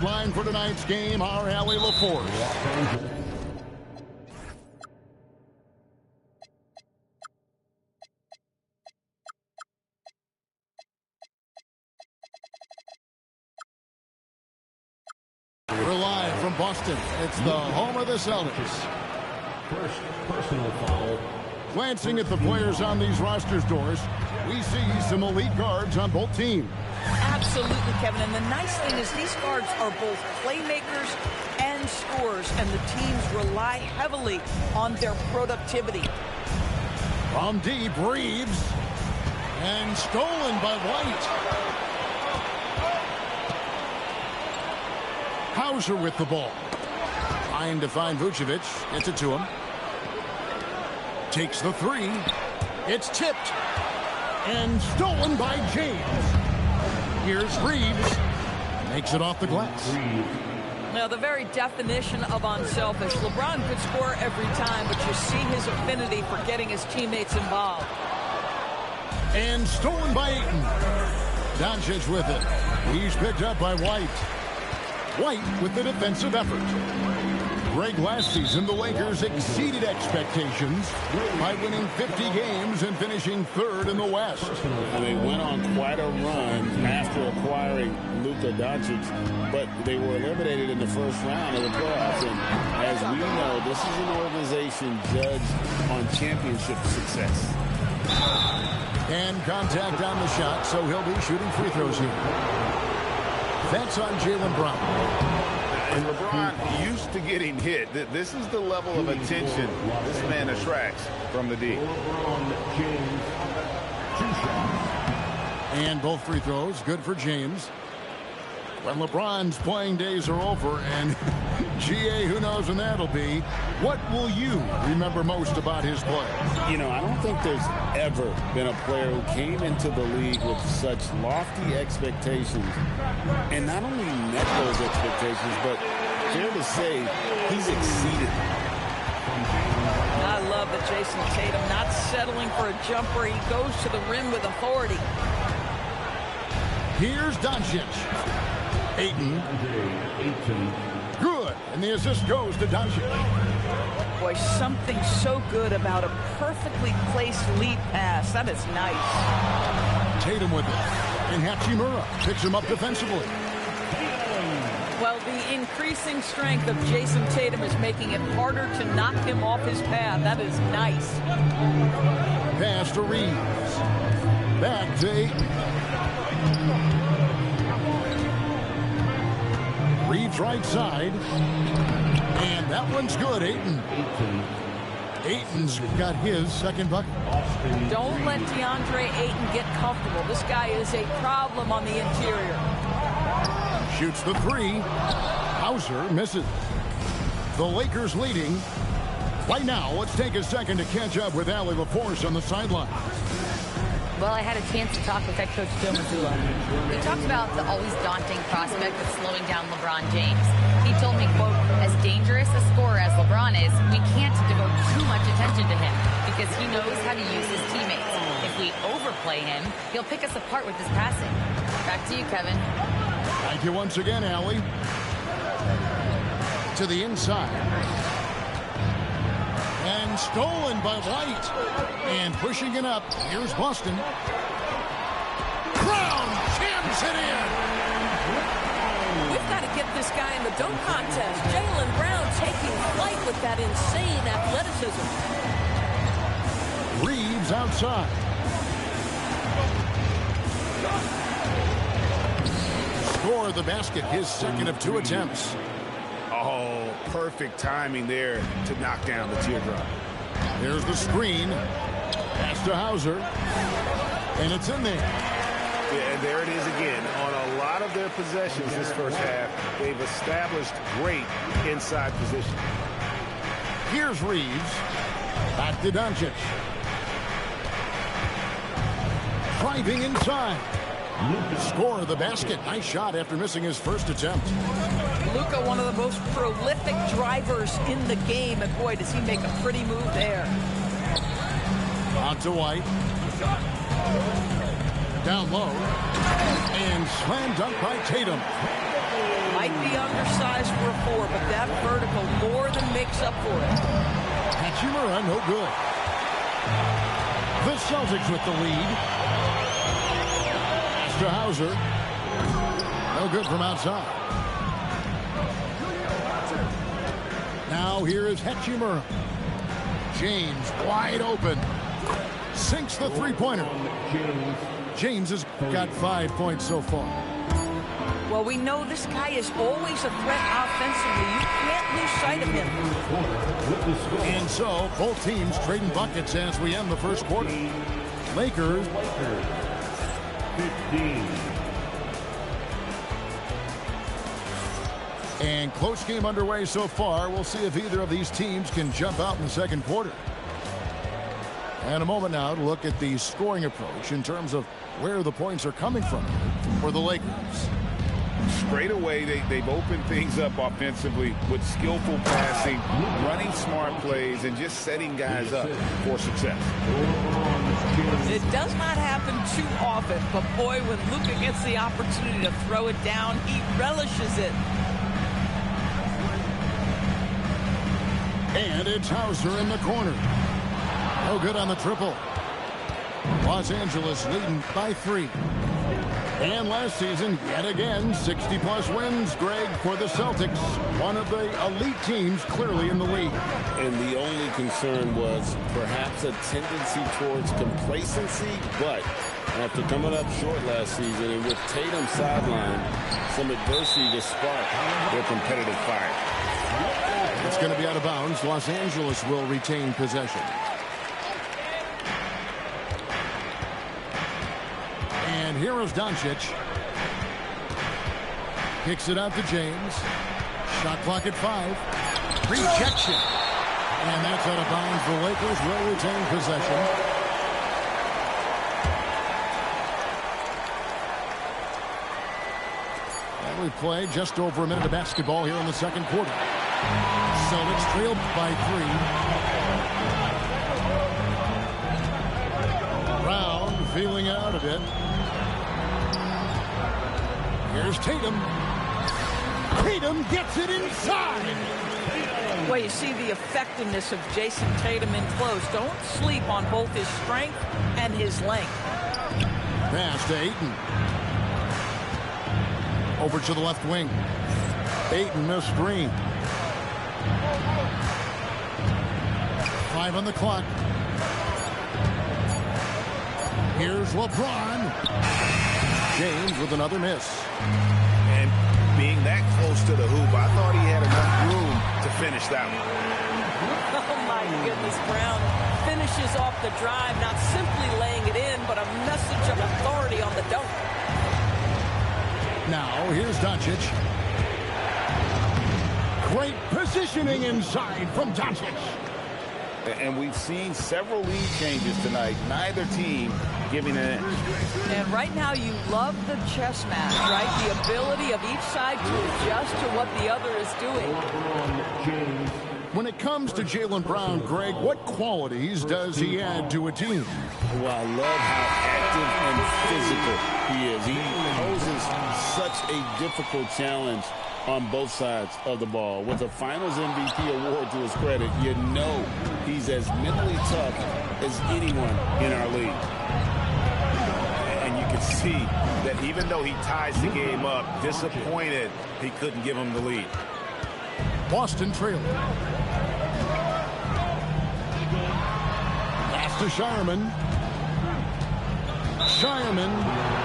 Line for tonight's game, our Allie LaForce. We're live from Boston. It's the home of the Celtics. First personal foul. Glancing at the players on these rosters, Doris, we see some elite guards on both teams. Absolutely, Kevin. And the nice thing is these guards are both playmakers and scorers, and the teams rely heavily on their productivity. From deep, Reeves. And stolen by White. Hauser with the ball. Trying to find Vucevic. Gets it to him. Takes the three. It's tipped. And stolen by James. Here's Reeves. Makes it off the glass. Now, the very definition of unselfish. LeBron could score every time, but you see his affinity for getting his teammates involved. And stolen by Ayton. Doncic with it. He's picked up by White. White with the defensive effort. Greg, last season, the Lakers exceeded expectations by winning 50 games and finishing third in the West. And they went on quite a run after acquiring Luka Doncic, but they were eliminated in the first round of the playoffs. And as we know, this is an organization judged on championship success. And contact on the shot, so he'll be shooting free throws here. That's on Jaylen Brown. And LeBron used to getting hit. This is the level of attention this man attracts from the D. And both free throws, good for James. When LeBron's playing days are over, and GA, who knows when that'll be, what will you remember most about his play? You know, I don't think there's ever been a player who came into the league with such lofty expectations and not only met those expectations, but fair to say, he's exceeded. I love that Jason Tatum not settling for a jumper. He goes to the rim with authority. Here's Doncic. Ayton. Good. And the assist goes to Doncic. Boy, something so good about a perfectly placed lead pass. That is nice. Tatum with it. And Hachimura picks him up defensively. Well, the increasing strength of Jason Tatum is making it harder to knock him off his path. That is nice. Pass to Reeves. Back to Ayton. Reeves right side. And that one's good, Ayton. Ayton's got his second bucket. Don't let DeAndre Ayton get comfortable. This guy is a problem on the interior. Shoots the three. Hauser misses. The Lakers leading. Right now, let's take a second to catch up with Allie LaForce on the sideline. Well, I had a chance to talk with head coach Joe Mazzulla. He talked about the always daunting prospect of slowing down LeBron James. He told me, quote, as dangerous a scorer as LeBron is, we can't devote too much attention to him because he knows how to use his teammates. If we overplay him, he'll pick us apart with his passing. Back to you, Kevin. Thank you once again, Allie. To the inside. And stolen by White. And pushing it up. Here's Boston. Brown jams it in. We've got to get this guy in the dunk contest. Jaylen Brown taking flight with that insane athleticism. Reeves outside. Score the basket, his second of 2 attempts. Oh, perfect timing there to knock down the teardrop. There's the screen. Pass to Hauser. And it's in there. Yeah, and there it is again. On a lot of their possessions this first half, they've established great inside position. Here's Reeves. Back to Doncic. Driving inside. Score the basket. Nice shot after missing his first attempt. Luka, one of the most prolific drivers in the game, and boy, does he make a pretty move there. Out to White. Down low. And slam dunk by Tatum. Might be undersized for a 4, but that vertical more than makes up for it. Hachimura, no good. The Celtics with the lead. To Hauser. No good from outside. Now here is Hachimura. James wide open. Sinks the three-pointer. James has got 5 points so far. Well, we know this guy is always a threat offensively. You can't lose sight of him. And so, both teams trading buckets as we end the first quarter. Lakers. 15. And close game underway so far. We'll see if either of these teams can jump out in the second quarter. And a moment now to look at the scoring approach in terms of where the points are coming from for the Lakers. Straight away, they've opened things up offensively with skillful passing, running smart plays, and just setting guys up for success. It does not happen too often, but boy, when Luka gets the opportunity to throw it down, he relishes it. And it's Hauser in the corner. No good on the triple. Los Angeles leading by 3. And last season, yet again, 60-plus wins, Greg, for the Celtics. One of the elite teams clearly in the league. And the only concern was perhaps a tendency towards complacency, but after coming up short last season and with Tatum sidelined, some adversity to spark their competitive fire. It's going to be out of bounds. Los Angeles will retain possession. And here is Doncic. Kicks it out to James. Shot clock at 5. Rejection. And that's out of bounds. The Lakers will retain possession. And we play just over a minute of basketball here in the second quarter. Celtics trailed by 3. Brown feeling out of it. Here's Tatum. Tatum gets it inside. Well, you see the effectiveness of Jason Tatum in close. Don't sleep on both his strength and his length. Pass to Ayton. Over to the left wing. Ayton, a screen. 5 on the clock. Here's LeBron. James with another miss. And being that close to the hoop, I thought he had enough room to finish that one. Oh, my goodness, Brown finishes off the drive, not simply laying it in, but a message of authority on the dunk. Now, here's Doncic. Great positioning inside from Doncic. And we've seen several lead changes tonight. Neither team giving an inch. And right now you love the chess match, right? The ability of each side to adjust to what the other is doing. When it comes to Jaylen Brown, Greg, what qualities does he add to a team? Well, I love how active and physical he is. He poses such a difficult challenge on both sides of the ball. With a Finals MVP award to his credit, you know he's as mentally tough as anyone in our league. And you can see that even though he ties the game up, disappointed he couldn't give him the lead. Boston trailing. Pass to Shireman. Shireman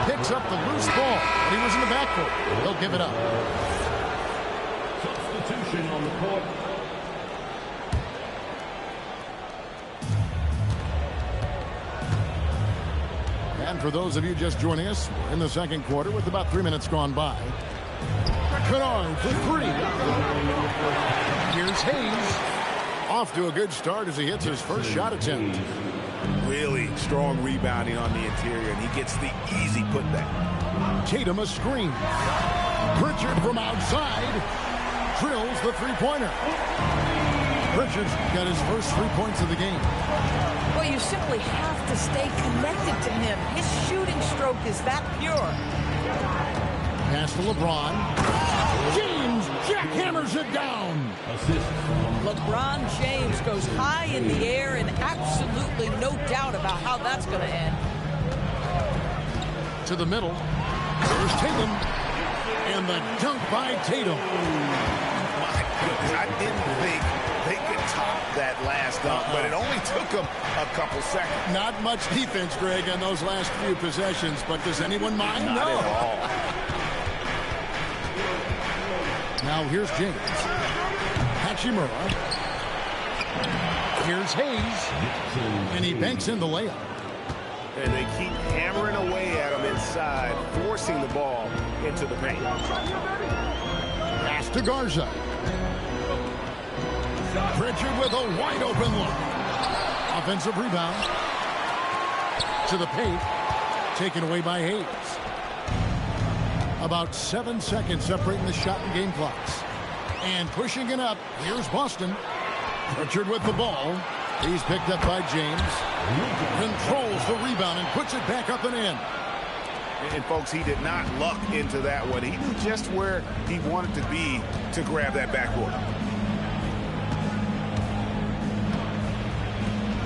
picks up the loose ball, but he was in the backcourt. He'll give it up. Substitution on the court. And for those of you just joining us, we're in the second quarter with about 3 minutes gone by. Kennard for 3. Here's Hayes. Off to a good start as he hits his first shot attempt. Really strong rebounding on the interior, and he gets the easy putback. Tatum a screen. Pritchard from outside drills the three-pointer. Pritchard's got his first 3 points of the game. Well, you simply have to stay connected to him. His shooting stroke is that pure. Pass to LeBron. James jackhammers it down. Assist from LeBron James goes high in the air, and absolutely no doubt about how that's going to end. To the middle. There's Tatum. And the dunk by Tatum. My goodness, I didn't think they could top that last dunk, but it only took them a couple seconds. Not much defense, Greg, on those last few possessions, but does anyone mind? Not at all. Now here's James. Hachimura. Here's Hayes. And he banks in the layup. And they keep hammering away at him inside, forcing the ball into the paint. Pass to Garza. Pritchard with a wide open look. Offensive rebound. To the paint. Taken away by Hayes. About 7 seconds separating the shot and game clocks. And pushing it up. Here's Boston. Pritchard with the ball. He's picked up by James. Controls the rebound and puts it back up and in. And folks, he did not luck into that one. He knew just where he wanted to be to grab that backboard.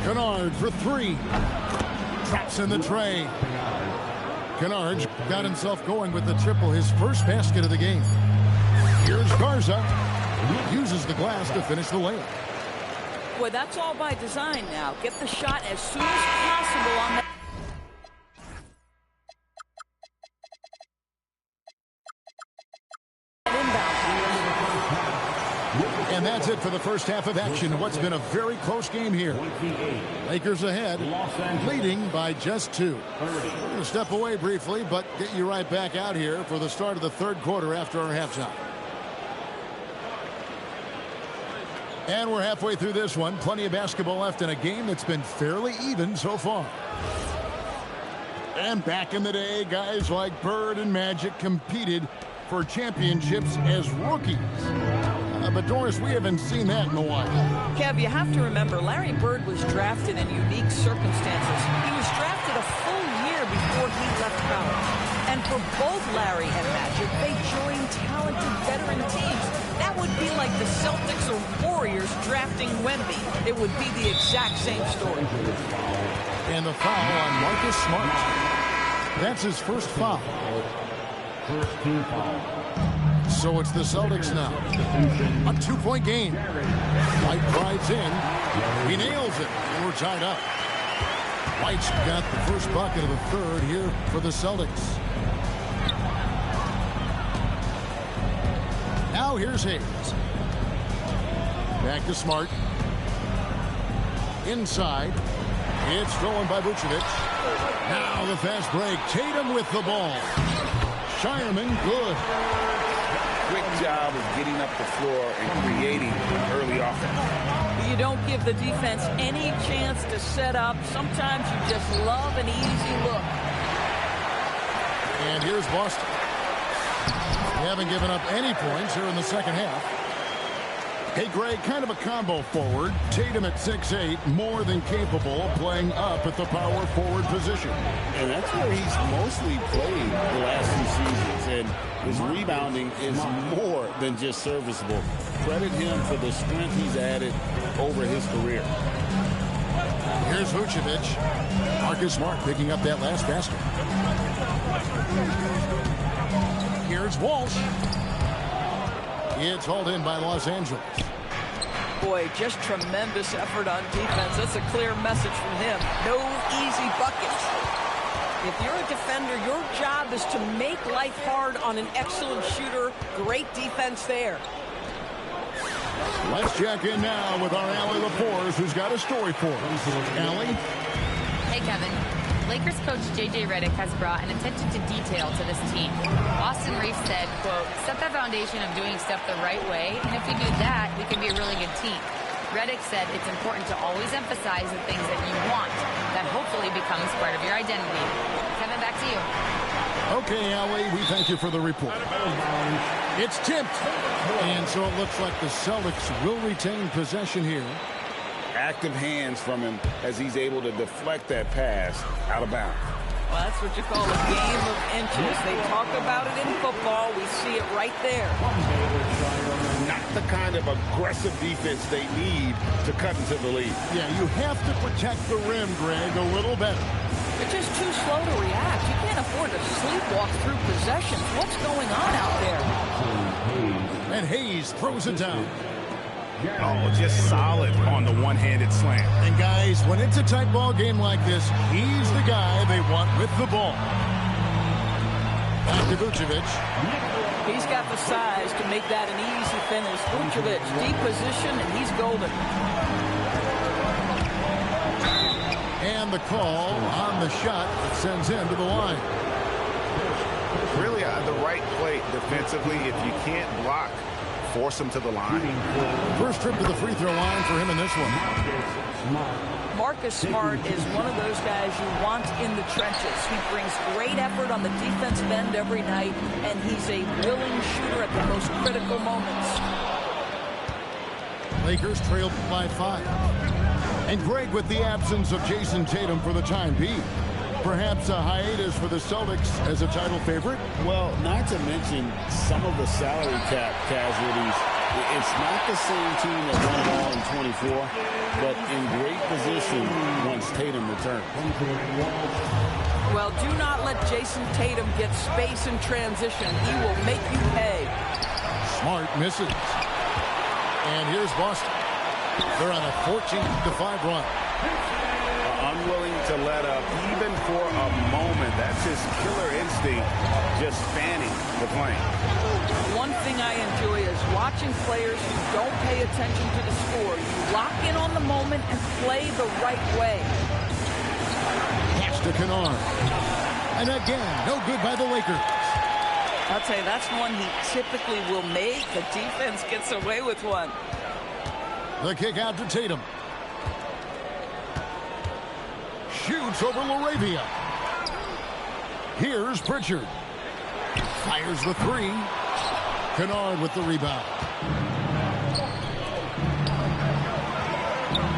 Kennard for three. Traps in the tray. Kennard got himself going with the triple, his first basket of the game. Here's Garza. Uses the glass to finish the layup. Boy, that's all by design now. Get the shot as soon as possible on that. And that's it for the first half of action. What's been a very close game here. Lakers ahead, leading by just 2. We're going to step away briefly, but get you right back out here for the start of the third quarter after our halftime. And we're halfway through this one. Plenty of basketball left in a game that's been fairly even so far. And back in the day, guys like Bird and Magic competed for championships as rookies. But Doris, we haven't seen that in a while. Kev, you have to remember, Larry Bird was drafted in unique circumstances. He was drafted a full year before he left college. And for both Larry and Magic, they joined talented veteran teams. That would be like the Celtics or Warriors drafting Wemby. It would be the exact same story. And the foul on Marcus Smart. That's his first foul. first team foul. So it's the Celtics now. A 2-point game. White drives in. He nails it. And we're tied up. White's got the first bucket of the third here for the Celtics. Now here's Hayes. Back to Smart. Inside. It's stolen by Vucevic. Now the fast break. Tatum with the ball. Shireman good. Quick job of getting up the floor and creating early offense. You don't give the defense any chance to set up. Sometimes you just love an easy look. And here's Boston. They haven't given up any points here in the second half. Hey, Greg, kind of a combo forward. Tatum at 6'8", more than capable of playing up at the power forward position. And that's where he's mostly played the last few seasons. And his rebounding is more than just serviceable. Credit him for the strength he's added over his career. Here's Vucevic. Marcus Smart picking up that last basket. Here's Walsh. It's hauled in by Los Angeles. Boy, just tremendous effort on defense. That's a clear message from him. No easy buckets. If you're a defender, your job is to make life hard on an excellent shooter. Great defense there. Let's check in now with our Allie Lafours, who's got a story for us. Allie? Hey, Kevin. Lakers coach J.J. Redick has brought an attention to detail to this team. Austin Reeves said, quote, set the foundation of doing stuff the right way, and if we do that, we can be a really good team. Redick said it's important to always emphasize the things that you want. That hopefully becomes part of your identity. Kevin, back to you. Okay, Allie, we thank you for the report. It's tipped. And so it looks like the Celtics will retain possession here. Active hands from him as he's able to deflect that pass out of bounds. Well, that's what you call a game of inches. They talk about it in football. We see it right there. Not the kind of aggressive defense they need to cut into the lead. Yeah, you have to protect the rim, Greg, a little better. They're just too slow to react. You can't afford to sleepwalk through possessions. What's going on out there? And Hayes throws it down. Oh, just solid on the one-handed slam. And guys, when it's a tight ball game like this, he's the guy they want with the ball. Back to Vucevic. He's got the size to make that an easy finish. Vucevic, deep position, and he's golden. And the call on the shot that sends him to the line. Really the right play defensively. If you can't block, force him to the line. First trip to the free throw line for him in this one. Marcus Smart is one of those guys you want in the trenches. He brings great effort on the defensive end every night, and he's a willing shooter at the most critical moments. Lakers trailed by 5. And Greg, with the absence of Jason Tatum for the time being, perhaps a hiatus for the Celtics as a title favorite? Well, not to mention some of the salary cap casualties. It's not the same team that won it all in 24, but in great position once Tatum returns. Well, do not let Jason Tatum get space in transition. He will make you pay. Smart misses. And here's Boston. They're on a 14-5 run. Unwilling to let up even for a moment. That's his killer instinct, just fanning the plane. One thing I enjoy is watching players who don't pay attention to the score. You lock in on the moment and play the right way. Pass to Kennard. And again, no good by the Lakers. I'll tell you, that's one he typically will make. The defense gets away with one. The kick out to Tatum. Shoots over Laravia. Here's Pritchard. Fires the 3. Kennard with the rebound.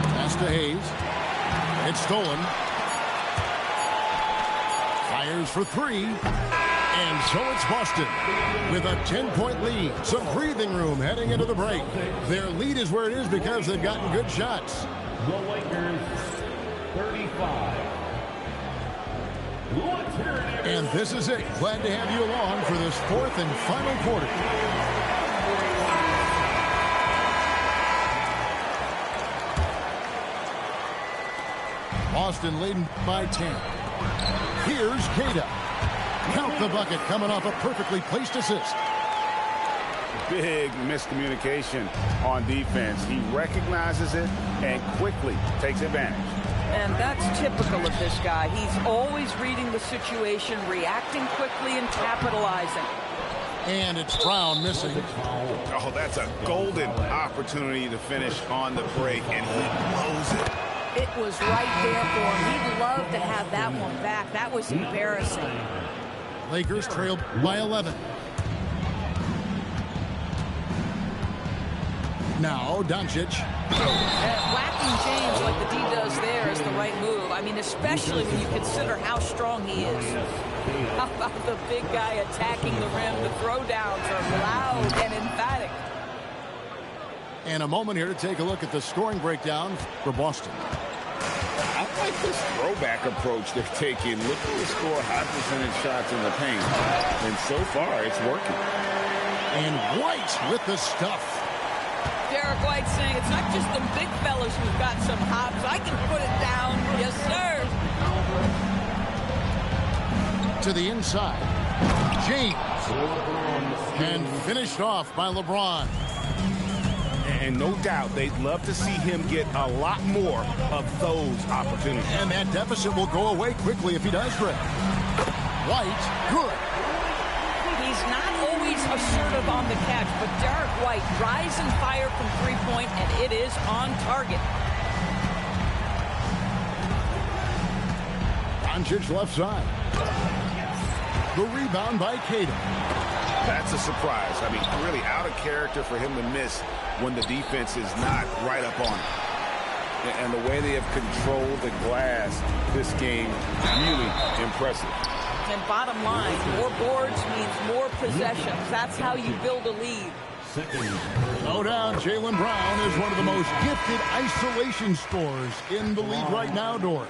Pass to Hayes. It's stolen. Fires for 3. And so it's Boston with a 10-point lead. Some breathing room heading into the break. Their lead is where it is because they've gotten good shots. The Lakers 35. And this is it. Glad to have you along for this 4th and final quarter. Boston leading by 10. Here's Queta. Count the bucket coming off a perfectly placed assist. Big miscommunication on defense. He recognizes it and quickly takes advantage. And that's typical of this guy. He's always reading the situation, reacting quickly, and capitalizing. And it's Brown missing. Oh, that's a golden opportunity to finish on the break, and he blows it. It was right there for him. He'd love to have that one back. That was embarrassing. Lakers trailed by 11. Now, Doncic. Whacking James like the D does there is the right move. I mean, especially when you consider how strong he is. How about the big guy attacking the rim? The throwdowns are loud and emphatic. And a moment here to take a look at the scoring breakdown for Boston. I like this throwback approach they're taking. Looking to score high percentage shots in the paint. And so far, it's working. And White with the stuff. Derek White saying it's not just the big fellas who've got some hops. I can put it down. Yes, sir. To the inside. James. And finished off by LeBron. And no doubt they'd love to see him get a lot more of those opportunities. And that deficit will go away quickly if he does, Greg. White, good. He's not always assertive on the catch, but Derek White rise and fire from three-point, and it is on target. Doncic left side. The rebound by Queta. That's a surprise. I mean, really out of character for him to miss when the defense is not right up on him. And the way they have controlled the glass this game, really impressive. And bottom line, more boards means more possessions. That's how you build a lead. No doubt, Jaylen Brown is one of the most gifted isolation scorers in the league right now, Doris.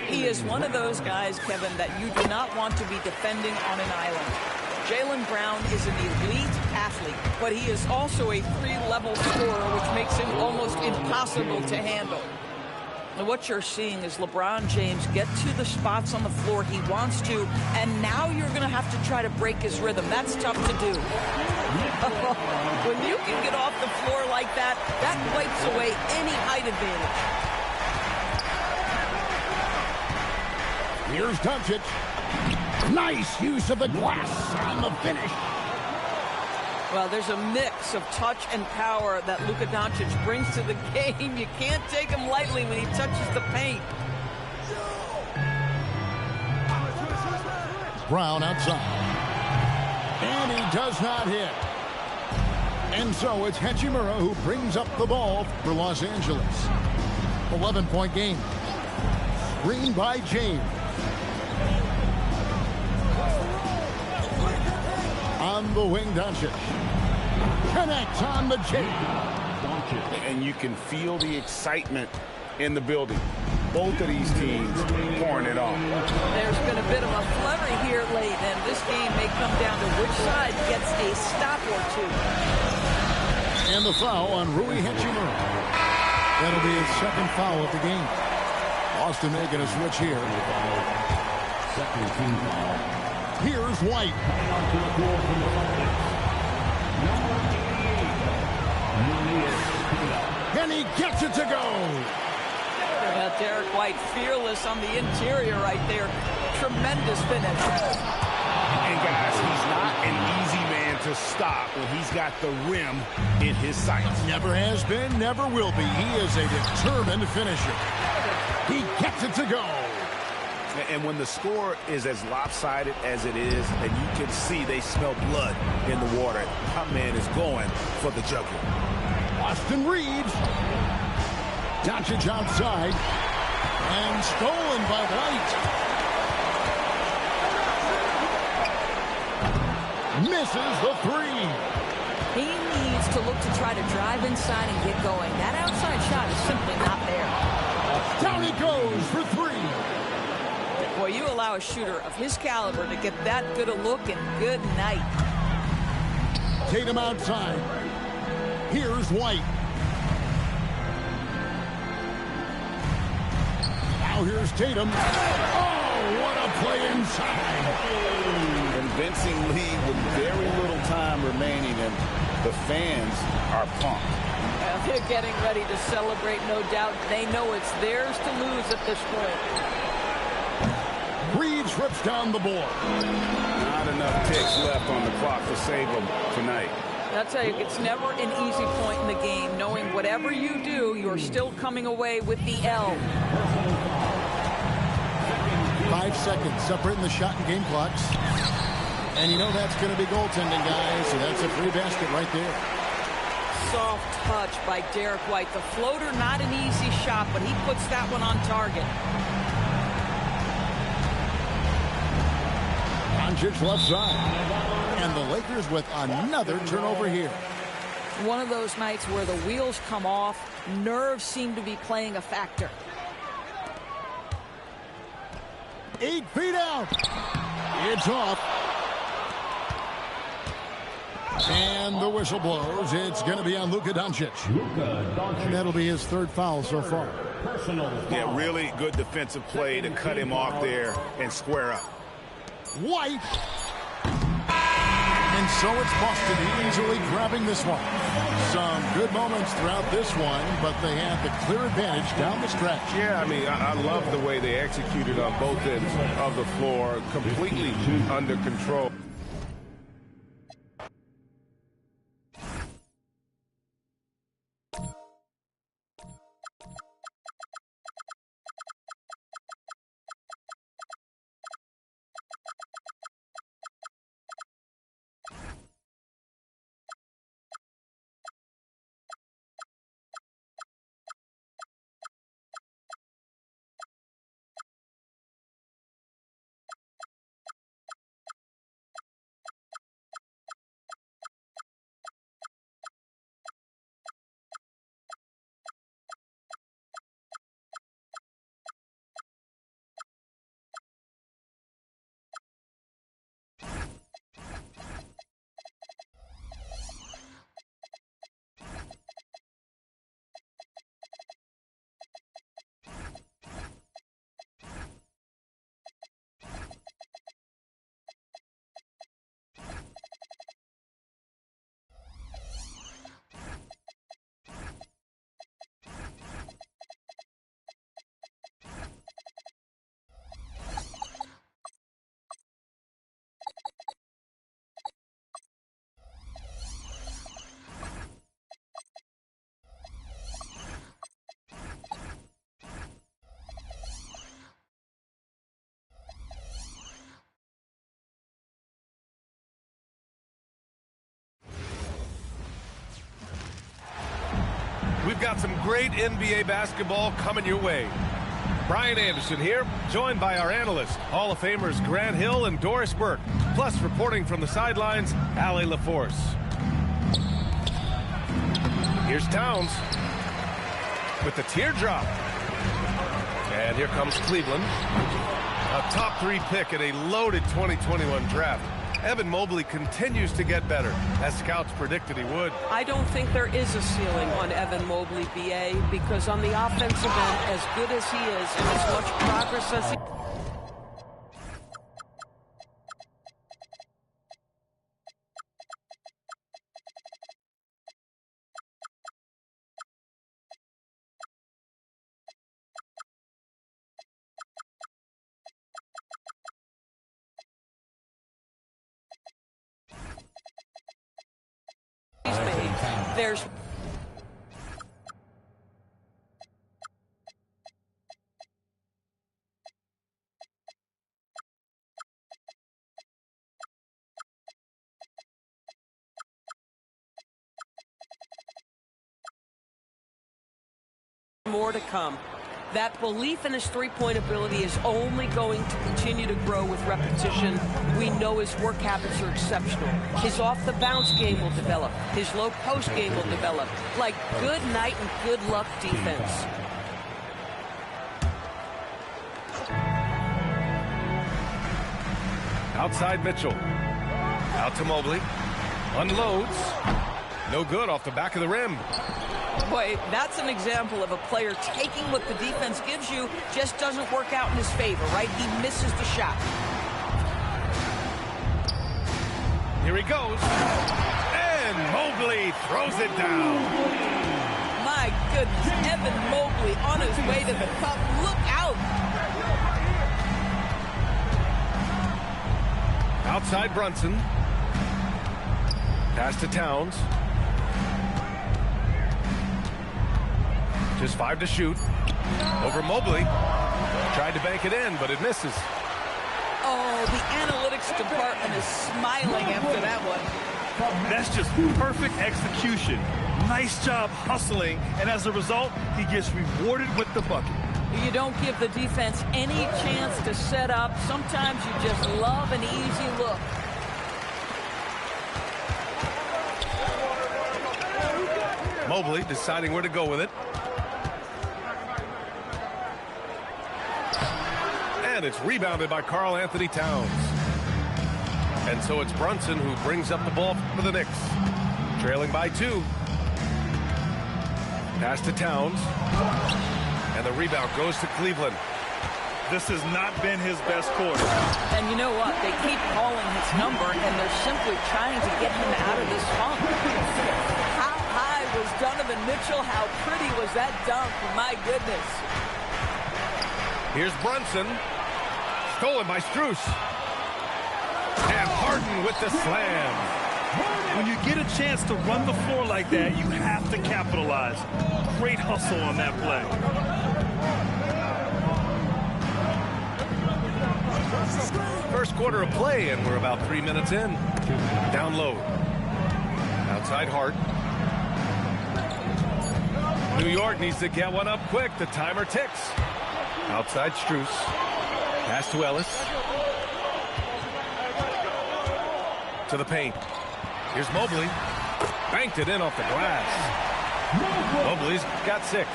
He is one of those guys, Kevin, that you do not want to be defending on an island. Jaylen Brown is an elite athlete, but he is also a three-level scorer, which makes him almost impossible to handle. And what you're seeing is LeBron James get to the spots on the floor he wants to, and now you're going to have to try to break his rhythm. That's tough to do. When you can get off the floor like that, that wipes away any height advantage. Here's Doncic. Nice use of the glass on the finish. Well, there's a mix of touch and power that Luka Doncic brings to the game. You can't take him lightly when he touches the paint. Brown outside. And he does not hit. And so it's Hachimura who brings up the ball for Los Angeles. 11-point game. Screen by James. On the wing, Doncic. Connects on the J. And you can feel the excitement in the building. Both of these teams pouring it on. There's been a bit of a flurry here late, and this game may come down to which side gets a stop or two. And the foul on Rui Hachimura. That'll be his second foul of the game. Boston making a switch here. Second team foul. Here's White. And he gets it to go. Derek White fearless on the interior right there. Tremendous finish. And guys, he's not an easy man to stop when he's got the rim in his sights. Never has been, never will be. He is a determined finisher. He gets it to go. And when the score is as lopsided as it is, and you can see they smell blood in the water, my man is going for the jugular. Austin Reeves. Doncic outside. And stolen by White. Misses the three. He needs to look to try to drive inside and get going. That outside shot is simply not there. Down he goes for three. Boy, you allow a shooter of his caliber to get that good a look, and good night. Tatum outside. Here's White. Now here's Tatum. Oh, what a play inside. Convincing lead with very little time remaining, and the fans are pumped. They're getting ready to celebrate, no doubt. They know it's theirs to lose at this point. Reeves rips down the board. Not enough ticks left on the clock to save them tonight. I'll tell you, it's never an easy point in the game, knowing whatever you do, you're still coming away with the L. 5 seconds separating the shot and game clocks. And you know that's going to be goaltending, guys. So that's a free basket right there. Soft touch by Derek White. The floater, not an easy shot, but he puts that one on target. Doncic left side. And the Lakers with another turnover here. One of those nights where the wheels come off, nerves seem to be playing a factor. 8 feet out. It's off. And the whistle blows. It's going to be on Luka Doncic. And that'll be his third foul so far. Yeah, really good defensive play to cut him off there and square up. White. And so it's Boston easily grabbing this one. Some good moments throughout this one, but they have the clear advantage down the stretch. Yeah, I mean, I love the way they executed on both ends of the floor, completely under control. We've got some great NBA basketball coming your way. Brian Anderson here, joined by our analysts, Hall of Famers Grant Hill and Doris Burke. Plus, reporting from the sidelines, Allie LaForce. Here's Towns with the teardrop. And here comes Cleveland. A top 3 pick in a loaded 2021 draft. Evan Mobley continues to get better, as scouts predicted he would. I don't think there is a ceiling on Evan Mobley, BA, because on the offensive end, as good as he is and as much progress as he... There's more to come. That belief in his three-point ability is only going to continue to grow with repetition. We know his work habits are exceptional. His off-the-bounce game will develop. His low-post game will develop. Like good night and good luck defense. Outside Mitchell. Out to Mobley. Unloads. No good off the back of the rim. Boy, that's an example of a player taking what the defense gives you, just doesn't work out in his favor, right? He misses the shot. Here he goes. And Mobley throws it down. My goodness, Evan Mobley on his way to the cup. Look out. Outside Brunson. Pass to Towns. Just 5 to shoot. Over Mobley. Tried to bank it in, but it misses. Oh, the analytics department is smiling after that one. That's just perfect execution. Nice job hustling, and as a result, he gets rewarded with the bucket. You don't give the defense any chance to set up. Sometimes you just love an easy look. Mobley deciding where to go with it. And it's rebounded by Karl Anthony Towns. And so it's Brunson who brings up the ball for the Knicks. Trailing by 2. Pass to Towns. And the rebound goes to Cleveland. This has not been his best quarter. And you know what? They keep calling his number, and they're simply trying to get him out of this funk. How high was Donovan Mitchell? How pretty was that dunk? My goodness. Here's Brunson. Stolen by Strus. And Harden with the slam. When you get a chance to run the floor like that, you have to capitalize. Great hustle on that play. First quarter of play, and we're about 3 minutes in. Down low. Outside Hart. New York needs to get one up quick. The timer ticks. Outside Strus. Pass to Ellis. To the paint. Here's Mobley. Banked it in off the glass. Mobley's got 6.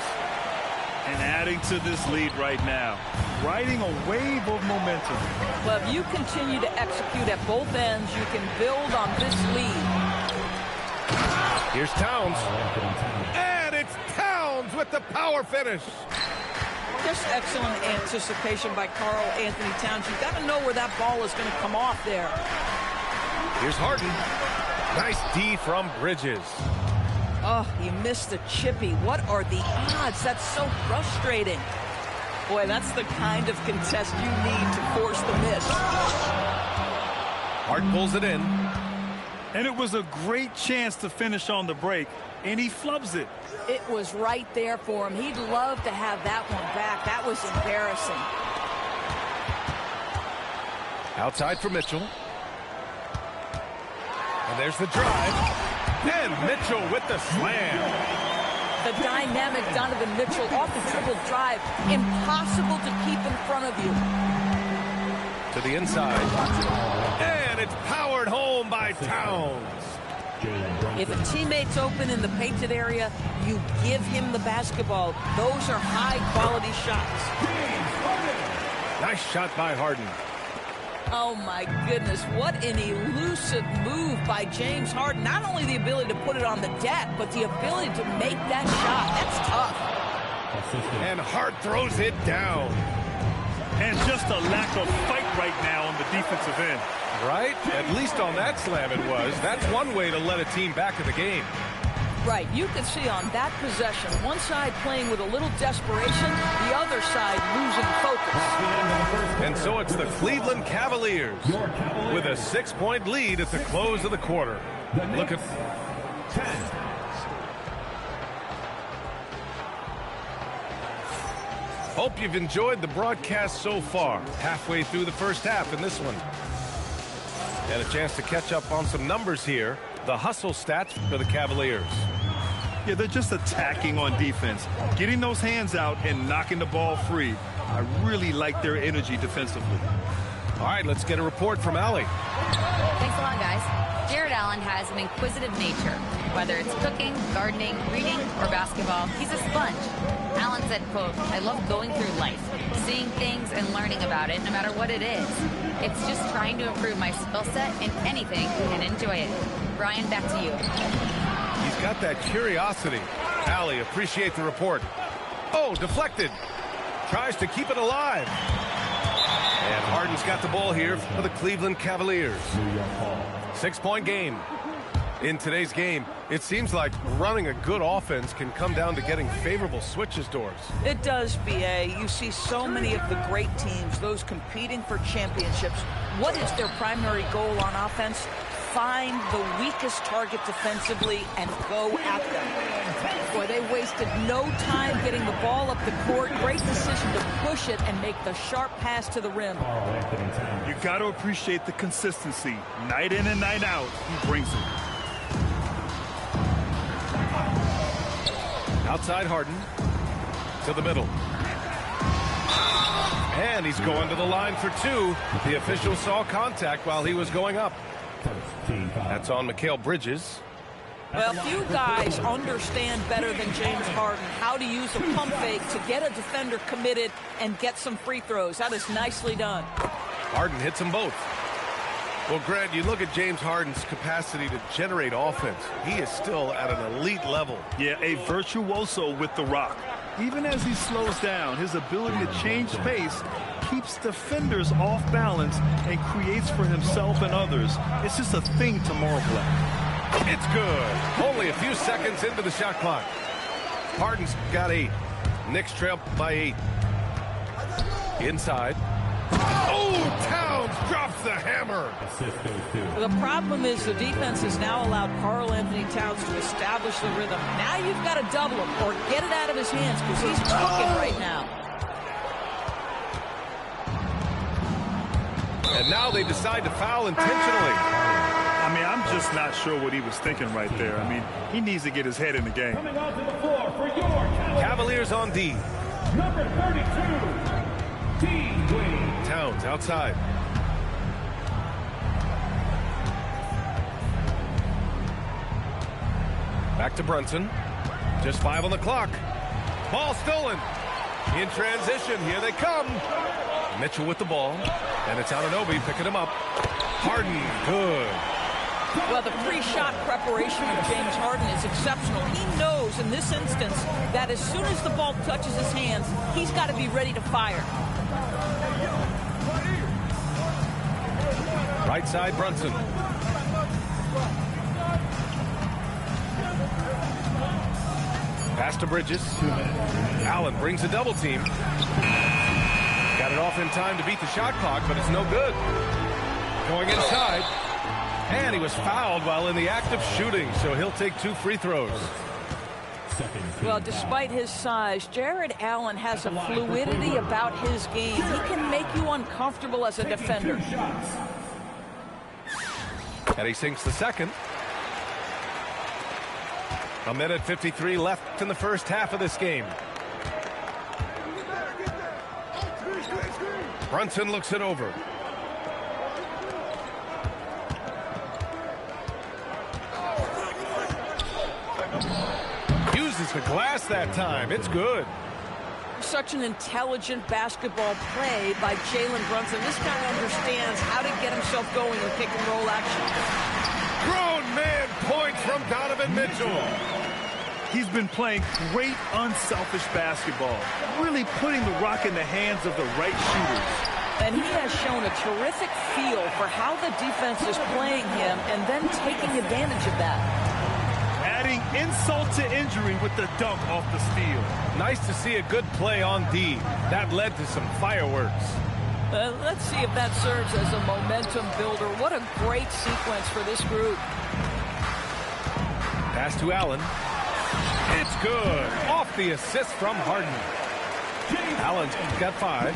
And adding to this lead right now. Riding a wave of momentum. Well, if you continue to execute at both ends, you can build on this lead. Here's Towns. And it's Towns with the power finish. Just excellent anticipation by Karl Anthony Towns. You've got to know where that ball is going to come off there. Here's Harden. Nice D from Bridges. Oh, he missed the chippy. What are the odds? That's so frustrating. Boy, that's the kind of contest you need to force the miss. Hart pulls it in. And it was a great chance to finish on the break, and he flubs it. It was right there for him. He'd love to have that one back. That was embarrassing. Outside for Mitchell. And there's the drive. And Mitchell with the slam. The dynamic Donovan Mitchell off the dribble drive. Impossible to keep in front of you. To the inside. And it's powered home by Towns. If a teammate's open in the painted area, you give him the basketball. Those are high-quality shots. Nice shot by Harden. Oh, my goodness. What an elusive move by James Harden. Not only the ability to put it on the deck, but the ability to make that shot. That's tough. And Hart throws it down. And just a lack of fight right now on the defensive end. Right? At least on that slam it was. That's one way to let a team back in the game. Right. You can see on that possession, one side playing with a little desperation, the other side losing focus. And so it's the Cleveland Cavaliers with a 6-point lead at the close of the quarter. Look at 10. Hope you've enjoyed the broadcast so far. Halfway through the first half in this one. And a chance to catch up on some numbers here. The hustle stats for the Cavaliers. Yeah, they're just attacking on defense. Getting those hands out and knocking the ball free. I really like their energy defensively. All right, let's get a report from Allie. Thanks a lot, guys. Jared Allen has an inquisitive nature. Whether it's cooking, gardening, reading, or basketball, he's a sponge. Allen said, quote, "I love going through life, seeing things and learning about it no matter what it is. It's just trying to improve my skill set in anything and enjoy it." Brian, back to you. He's got that curiosity. Allie, appreciate the report. Oh, deflected. Tries to keep it alive. And Harden's got the ball here for the Cleveland Cavaliers. 6-point game. In today's game, it seems like running a good offense can come down to getting favorable switches doors. It does, B.A. You see so many of the great teams, those competing for championships. What is their primary goal on offense? Find the weakest target defensively and go at them. Boy, they wasted no time getting the ball up the court. Great decision to push it and make the sharp pass to the rim. You got to appreciate the consistency. Night in and night out, he brings it. Outside Harden to the middle. And he's going to the line for two. The official saw contact while he was going up. That's on Mikal Bridges. Well, few guys understand better than James Harden how to use a pump fake to get a defender committed and get some free throws. That is nicely done. Harden hits them both. Well, Grant, you look at James Harden's capacity to generate offense. He is still at an elite level. Yeah, a virtuoso with the rock. Even as he slows down, his ability to change pace keeps defenders off balance and creates for himself and others. It's just a thing to marvel at. It's good. Only a few seconds into the shot clock. Harden's got 8. Knicks trail by 8. Inside. Oh, Towns drops the hammer. The problem is the defense has now allowed Karl Anthony Towns to establish the rhythm. Now you've got to double him or get it out of his hands because he's cooking right now. And now they decide to foul intentionally. I mean, I'm just not sure what he was thinking right there. I mean, he needs to get his head in the game. Coming onto the floor for your Cavaliers on D. Number 32, D-Wing. Towns outside. Back to Brunson. Just 5 on the clock. Ball stolen. In transition. Here they come. Mitchell with the ball. And it's Anunoby picking him up. Harden. Good. Well, the pre-shot preparation of James Harden is exceptional. He knows in this instance that as soon as the ball touches his hands, he's got to be ready to fire. Right side, Brunson. Pass to Bridges. Allen brings a double team. Got it off in time to beat the shot clock, but it's no good. Going inside. And he was fouled while in the act of shooting, so he'll take 2 free throws. Well, despite his size, Jared Allen has a fluidity about his game. He can make you uncomfortable as a defender. And he sinks the second. A minute 53 left in the first half of this game. Brunson looks it over. Uses the glass that time. It's good. Such an intelligent basketball play by Jalen Brunson. This guy understands how to get himself going in pick and roll action. Grown man point from Donovan Mitchell. He's been playing great unselfish basketball, really putting the rock in the hands of the right shooters. And he has shown a terrific feel for how the defense is playing him and then taking advantage of that. Adding insult to injury with the dunk off the steal. Nice to see a good play on D. That led to some fireworks. Let's see if that serves as a momentum builder. What a great sequence for this group. Pass to Allen. It's good. Off the assist from Harden. Allen's got 5.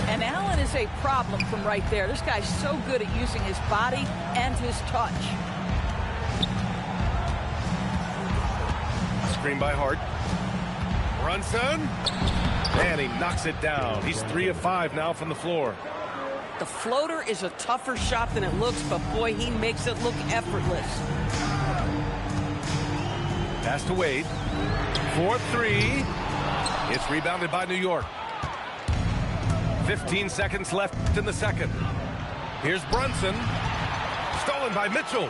And Allen is a problem from right there. This guy's so good at using his body and his touch. Screen by Hart. Brunson. And he knocks it down. He's 3 of 5 now from the floor. The floater is a tougher shot than it looks, but boy, he makes it look effortless. Pass to Wade. 4-3. It's rebounded by New York. 15 seconds left in the second. Here's Brunson. Stolen by Mitchell.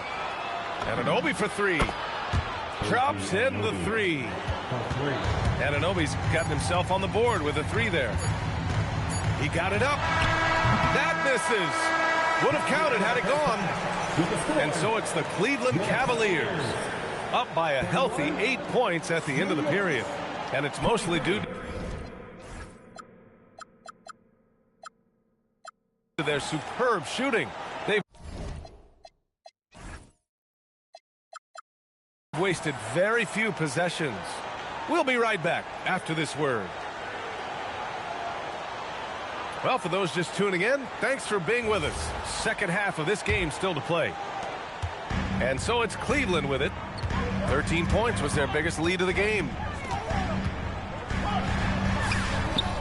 Anunoby for 3. Drops in the 3. Anunoby's gotten himself on the board with a 3 there. He got it up. That misses. Would have counted had it gone. And so it's the Cleveland Cavaliers up by a healthy 8 points at the end of the period. And it's mostly due to their superb shooting. They've wasted very few possessions. We'll be right back after this word. Well, for those just tuning in, thanks for being with us. Second half of this game still to play. And so it's Cleveland with it. 13 points was their biggest lead of the game.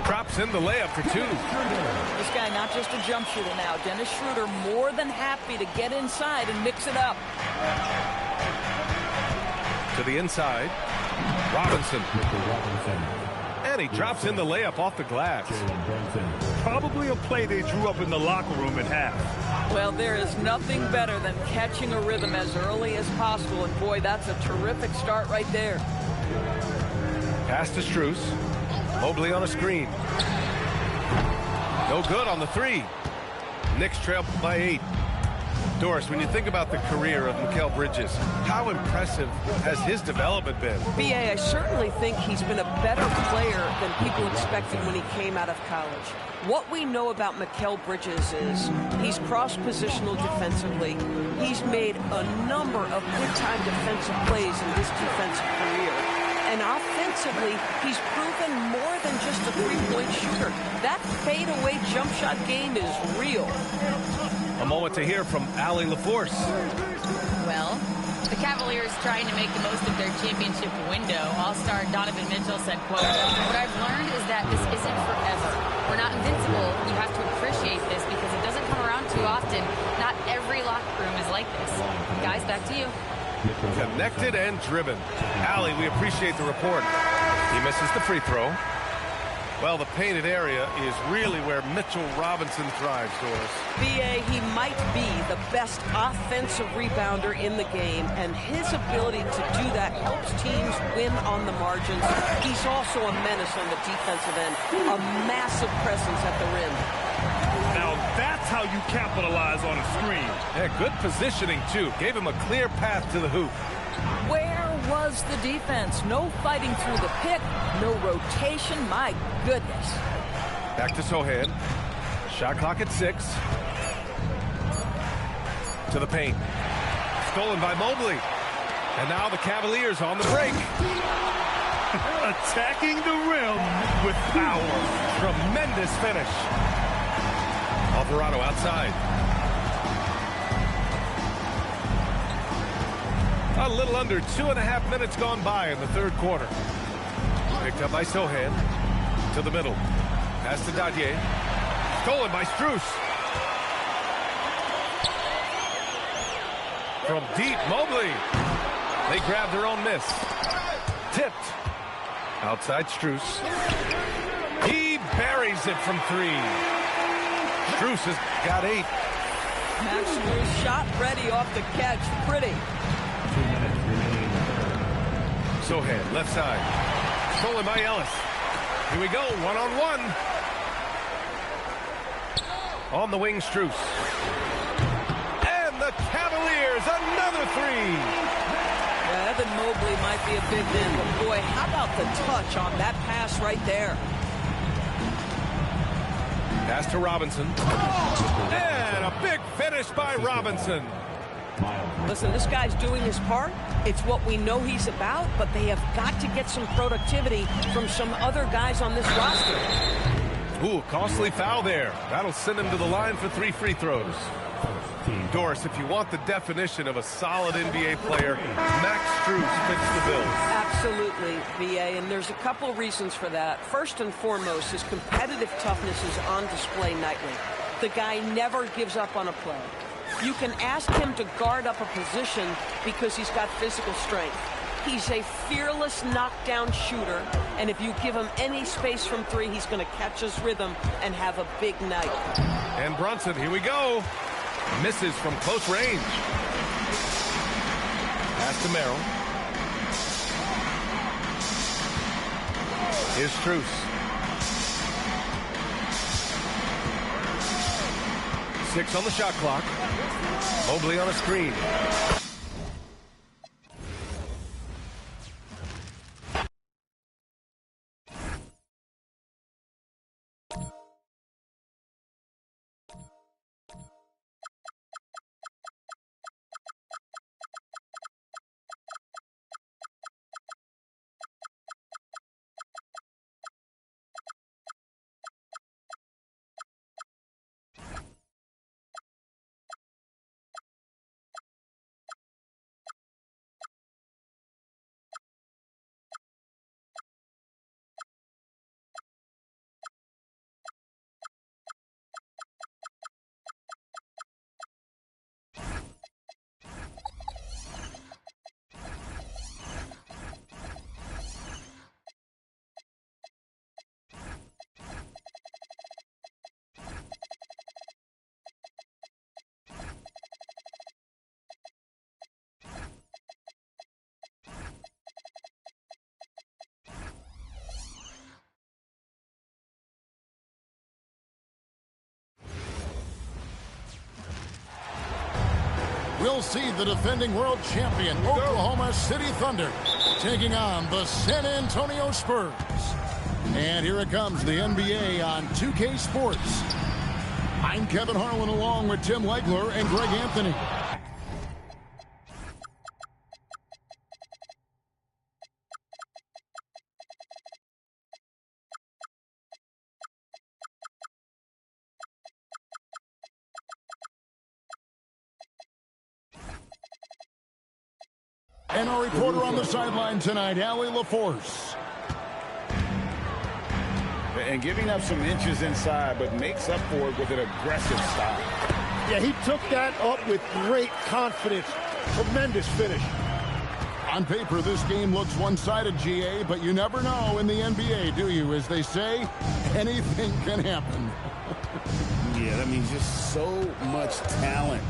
Drops in the layup for 2. This guy not just a jump shooter now. Dennis Schroeder more than happy to get inside and mix it up. To the inside. Robinson. And he drops in the layup off the glass. Probably a play they drew up in the locker room at half. Well, there is nothing better than catching a rhythm as early as possible. And boy, that's a terrific start right there. Pass to Strus. Mobley on a screen. No good on the 3. Knicks trail by 8. Doris, when you think about the career of Mikal Bridges, how impressive has his development been? B.A., I certainly think he's been a better player than people expected when he came out of college. What we know about Mikal Bridges is he's cross-positional defensively. He's made a number of big-time defensive plays in his defensive career. And offensively, he's proven more than just a three-point shooter. That fadeaway jump shot game is real. A moment to hear from Allie LaForce. Well, the Cavaliers trying to make the most of their championship window. All-star Donovan Mitchell said, quote, "What I've learned is that this isn't forever. We're not invincible. You have to appreciate this because it doesn't come around too often. Not every locker room is like this." Guys, back to you. Connected and driven. Allie, we appreciate the report. He misses the free throw. Well, the painted area is really where Mitchell Robinson thrives, Doris. B.A., he might be the best offensive rebounder in the game, and his ability to do that helps teams win on the margins. He's also a menace on the defensive end, a massive presence at the rim. Now that's how you capitalize on a screen. Yeah, good positioning, too. Gave him a clear path to the hoop. Where was the defense? No fighting through the pick, no rotation. My goodness. Back to Sohan. Shot clock at 6. To the paint. Stolen by Mobley. And now the Cavaliers on the break. Attacking the rim with power. Tremendous finish. Alvarado outside. A little under 2.5 minutes gone by in the third quarter. Picked up by Sohan. To the middle. Pass to Dadier. Stolen by Strus. From deep, Mobley. They grab their own miss. Tipped. Outside Strus. He buries it from 3. Strus has got 8. Max Strus shot ready off the catch. Pretty. 2 minutes remaining. Sohan, left side. Stolen by Ellis. Here we go, one-on-one. On the wing, Strus. And the Cavaliers, another 3. Yeah, Evan Mobley might be a big man, but boy, how about the touch on that pass right there? Pass to Robinson. And a big finish by Robinson. Listen, this guy's doing his part. It's what we know he's about, but they have got to get some productivity from some other guys on this roster. Ooh, costly foul there. That'll send him to the line for 3 free throws. Doris, if you want the definition of a solid NBA player, Max Strus fits the bill. Absolutely, VA, and there's a couple reasons for that. First and foremost, his competitive toughness is on display nightly. The guy never gives up on a play. You can ask him to guard up a position because he's got physical strength. He's a fearless knockdown shooter, and if you give him any space from 3, he's going to catch his rhythm and have a big night. And Brunson, here we go. Misses from close range. Pass to Merrill. Here's Strus. 6 on the shot clock. Mobley on a screen. We'll see the defending world champion, Oklahoma City Thunder, taking on the San Antonio Spurs. And here it comes, the NBA on 2K Sports. I'm Kevin Harlan along with Tim Legler and Greg Anthony. And our reporter on the sideline tonight, Allie LaForce. And giving up some inches inside, but makes up for it with an aggressive style. Yeah, he took that up with great confidence. Tremendous finish. On paper, this game looks one-sided, GA, but you never know in the NBA, do you? As they say, anything can happen. Yeah, I mean, just so much talent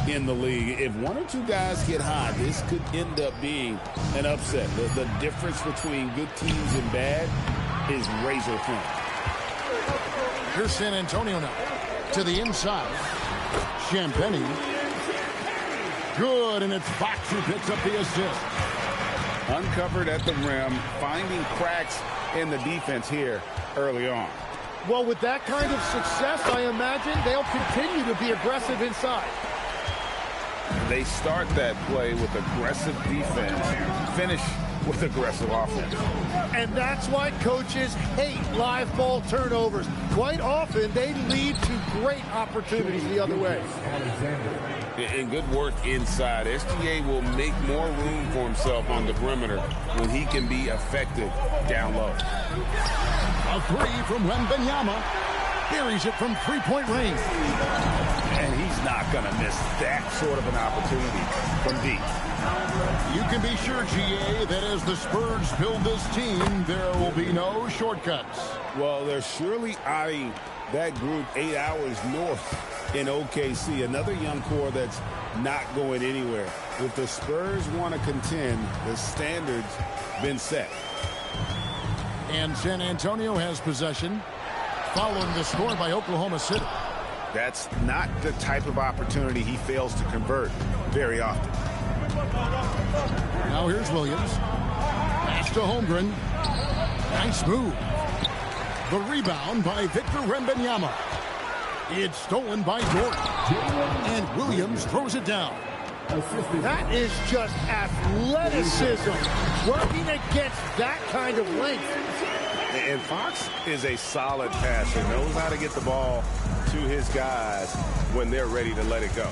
in the league. If one or two guys get hot, this could end up being an upset. The difference between good teams and bad is razor thin. Here's San Antonio now to the inside. Champagnie. Good, and it's Fox who picks up the assist. Uncovered at the rim, finding cracks in the defense here early on. Well, with that kind of success, I imagine they'll continue to be aggressive inside. They start that play with aggressive defense, finish with aggressive offense. And that's why coaches hate live ball turnovers. Quite often, they lead to great opportunities the other way. and good work inside. SGA will make more room for himself on the perimeter when he can be effective down low. A three from Wembanyama. Buries it from three-point range. And he's not going to miss that sort of an opportunity from deep. You can be sure, GA, that as the Spurs build this team, there will be no shortcuts. Well, they're surely eyeing that group 8 hours north in OKC. Another young core that's not going anywhere. If the Spurs want to contend, the standard's been set. And San Antonio has possession, following the score by Oklahoma City. That's not the type of opportunity he fails to convert very often. Now here's Williams. Pass to Holmgren. Nice move. The rebound by Victor Wembanyama. It's stolen by Dort. And Williams throws it down. That is just athleticism. Working against that kind of length. And Fox is a solid passer, knows how to get the ball to his guys when they're ready to let it go.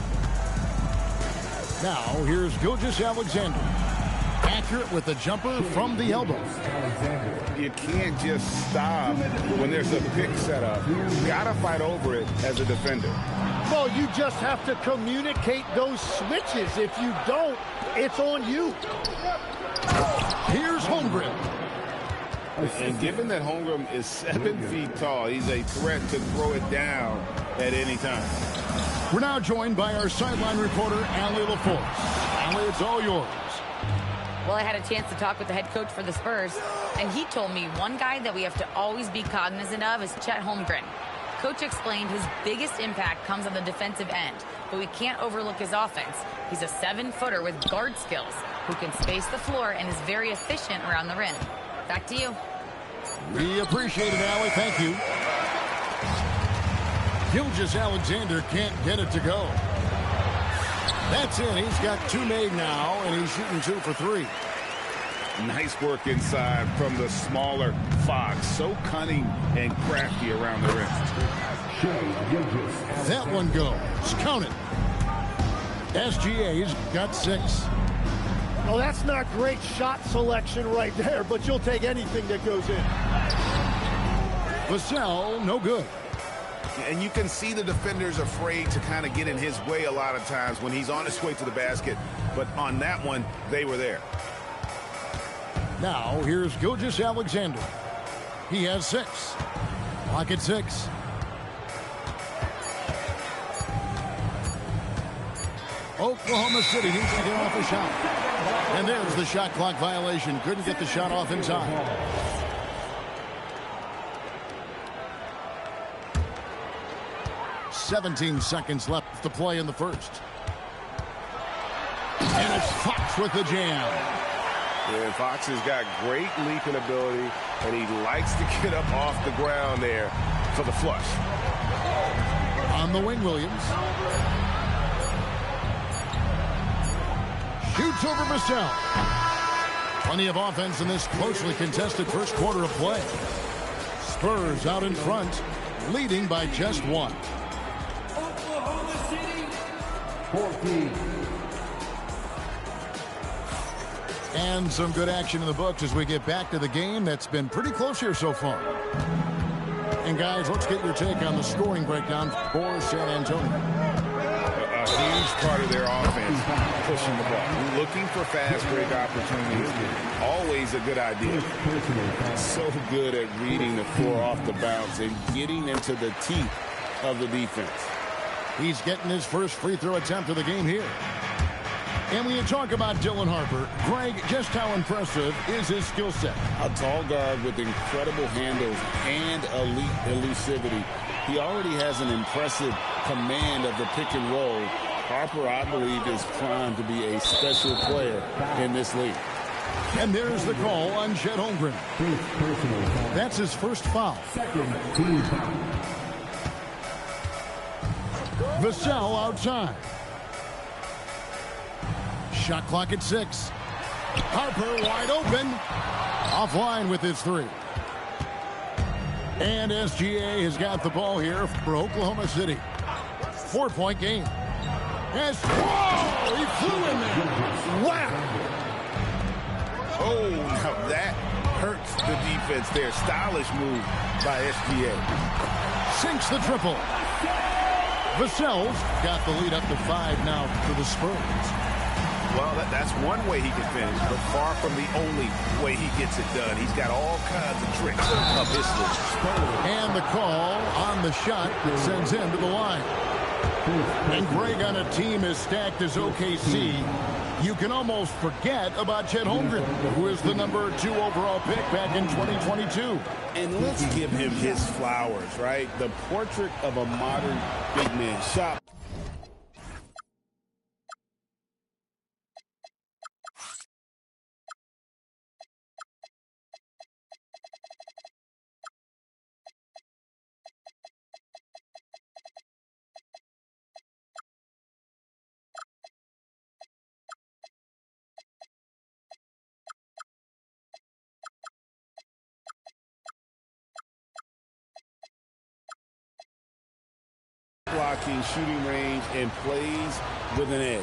Now here's Gilgeous-Alexander. Accurate with the jumper from the elbow. You can't just stop when there's a pick set up. You've got to fight over it as a defender. Well, you just have to communicate those switches. If you don't, it's on you. Here's Holmgren. And given that Holmgren is 7 feet tall, he's a threat to throw it down at any time. We're now joined by our sideline reporter, Allie LaForce. Allie, it's all yours. Well, I had a chance to talk with the head coach for the Spurs, and he told me one guy that we have to always be cognizant of is Chet Holmgren. Coach explained his biggest impact comes on the defensive end, but we can't overlook his offense. He's a 7-footer with guard skills who can space the floor and is very efficient around the rim. Back to you. We appreciate it, Allie. Thank you. Gilgeous-Alexander can't get it to go. That's it. He's got 2 made now, and he's shooting 2 for 3. Nice work inside from the smaller Fox. So cunning and crafty around the rim. That one goes. Count it. SGA's got 6. Well, that's not great shot selection right there, but you'll take anything that goes in. Vassell, no good. And you can see the defenders afraid to kind of get in his way a lot of times when he's on his way to the basket. But on that one, they were there. Now, here's Gilgeous-Alexander. He has 6. Clock at 6. Oklahoma City needs to get off a shot. And there's the shot clock violation. Couldn't get the shot off in time. 17 seconds left to play in the first. And it's Fox with the jam. Yeah, Fox has got great leaping ability, and he likes to get up off the ground there for the flush. On the wing, Williams. Shoots over Vassell. Plenty of offense in this closely contested first quarter of play. Spurs out in front, leading by just 1. Oklahoma City, 14. And some good action in the books as we get back to the game that's been pretty close here so far. And guys, let's get your take on the scoring breakdown for San Antonio. A huge part of their offense, pushing the ball. Looking for fast break opportunities, always a good idea. So good at reading the floor off the bounce and getting into the teeth of the defense. He's getting his first free throw attempt of the game here. And when you talk about Dylan Harper, Greg, just how impressive is his skill set? A tall guard with incredible handles and elite elusivity. He already has an impressive command of the pick and roll. Harper, I believe, is primed to be a special player in this league. And there's the call on Chet Holmgren. That's his first foul. Vassell outside. Shot clock at 6. Harper wide open. Offline with his 3. And SGA has got the ball here for Oklahoma City. 4-point game. Whoa! He flew in there. Wow! Oh, now that hurts the defense there. Stylish move by SGA. Sinks the triple. Vassell's got the lead up to 5 now for the Spurs. Well, that's one way he can finish, but far from the only way he gets it done. He's got all kinds of tricks up his sleeve. And the call on the shot sends him to the line. And Greg, on a team as stacked as OKC, you can almost forget about Chet Holmgren, who is the number 2 overall pick back in 2022. And let's give him his flowers, right? The portrait of a modern big man. Shot. Blocking, shooting range, and plays with an edge.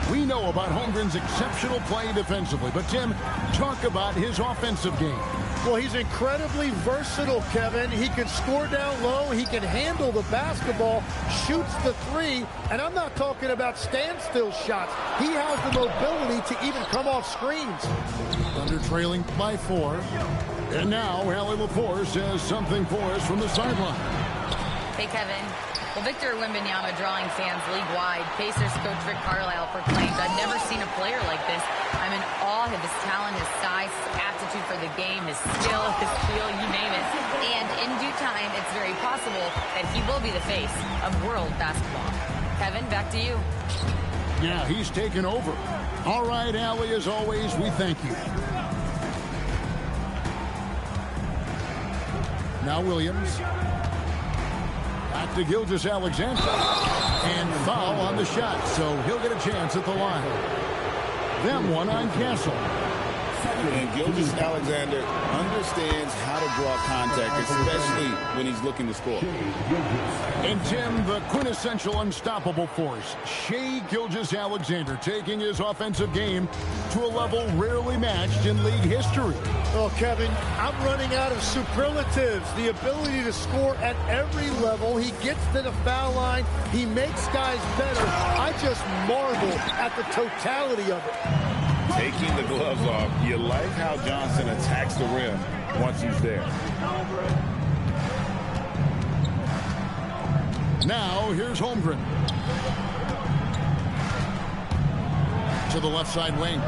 We know about Holmgren's exceptional play defensively, but Tim, talk about his offensive game. Well, he's incredibly versatile, Kevin. He can score down low. He can handle the basketball, shoots the 3, and I'm not talking about standstill shots. He has the mobility to even come off screens. Thunder trailing by 4. And now Allie LaForce says something for us from the sideline. Hey, Kevin. Well, Victor Wembanyama drawing fans league-wide. Pacers coach Rick Carlisle proclaimed, "I've never seen a player like this. I'm in awe of his talent, his size, his aptitude for the game, his skill, his feel, you name it." And in due time, it's very possible that he will be the face of world basketball. Kevin, back to you. Yeah, he's taken over. All right, Allie, as always, we thank you. Now Williams. Back to Gilgeous-Alexander. And foul on the shot, so he'll get a chance at the line. Then one on Castle. And Gilgeous-Alexander understands how to draw contact, especially when he's looking to score. And Tim, the quintessential unstoppable force, Shai Gilgeous-Alexander, taking his offensive game to a level rarely matched in league history. Oh, Kevin, I'm running out of superlatives. The ability to score at every level. He gets to the foul line. He makes guys better. I just marvel at the totality of it. Taking the gloves off, you like how Johnson attacks the rim once he's there. Now, here's Holmgren. To the left side wing.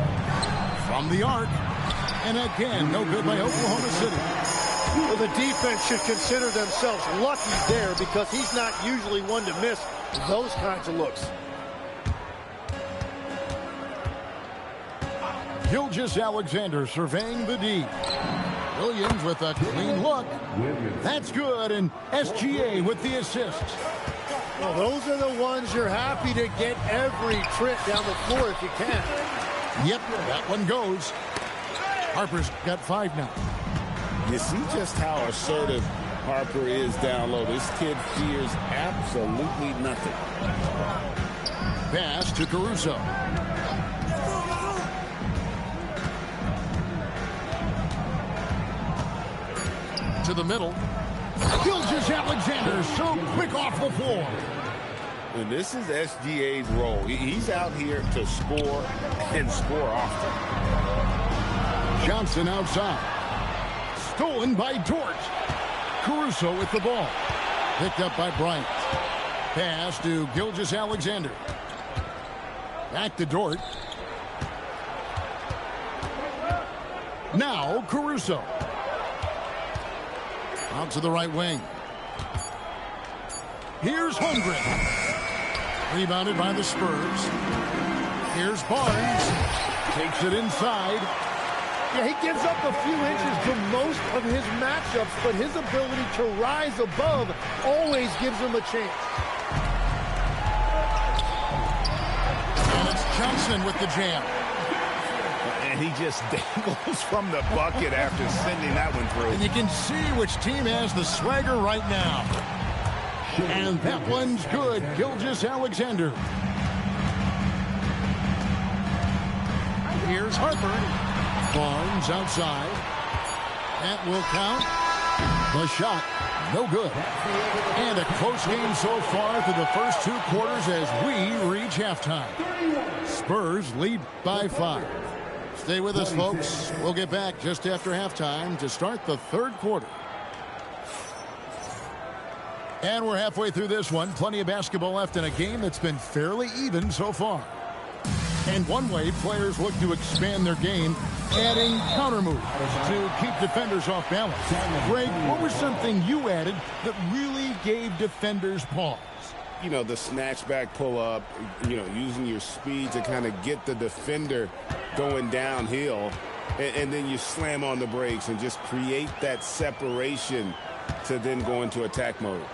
From the arc. And again, no good by Oklahoma City. Well, the defense should consider themselves lucky there because he's not usually one to miss those kinds of looks. Gilgeous-Alexander surveying the D. Williams with a clean look. That's good, and SGA with the assist. Well, those are the ones you're happy to get every trip down the floor if you can. Yep, that one goes. Harper's got 5 now. You see just how assertive Harper is down low. This kid fears absolutely nothing. Pass to Caruso. To the middle. Gilgeous-Alexander so quick off the floor. And this is SGA's role. He's out here to score and score often. Johnson outside. Stolen by Dort. Caruso with the ball. Picked up by Bryant. Pass to Gilgeous-Alexander. Back to Dort. Now Caruso. Out to the right wing. Here's Holmgren. Rebounded by the Spurs. Here's Barnes. Takes it inside. Yeah, he gives up a few inches to most of his matchups, but his ability to rise above always gives him a chance. And it's Johnson with the jam. And he just dangles from the bucket after sending that one through. And you can see which team has the swagger right now. And that one's good. Gilgeous-Alexander. Here's Harper. Barnes outside. That will count. The shot, no good. And a close game so far through the first 2 quarters as we reach halftime. Spurs lead by 5. Stay with us, folks. We'll get back just after halftime to start the 3rd quarter. And we're halfway through this one. Plenty of basketball left in a game that's been fairly even so far. And one way players look to expand their game, adding counter moves to keep defenders off balance. Greg, what was something you added that really gave defenders pause? You know, the snatch back pull up, using your speed to kind of get the defender going downhill. And then you slam on the brakes and just create that separation to then go into attack mode.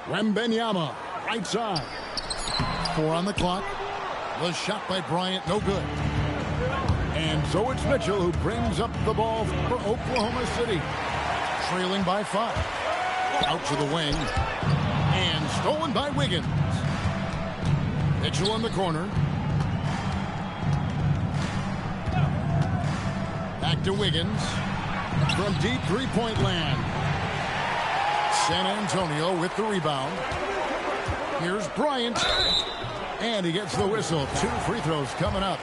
Wembanyama, right side. 4 on the clock. The shot by Bryant, no good. And so it's Mitchell who brings up the ball for Oklahoma City. Trailing by 5. Out to the wing. And stolen by Wiggins. Mitchell in the corner. Back to Wiggins. From deep three-point land. San Antonio with the rebound. Here's Bryant. And he gets the whistle. 2 free throws coming up.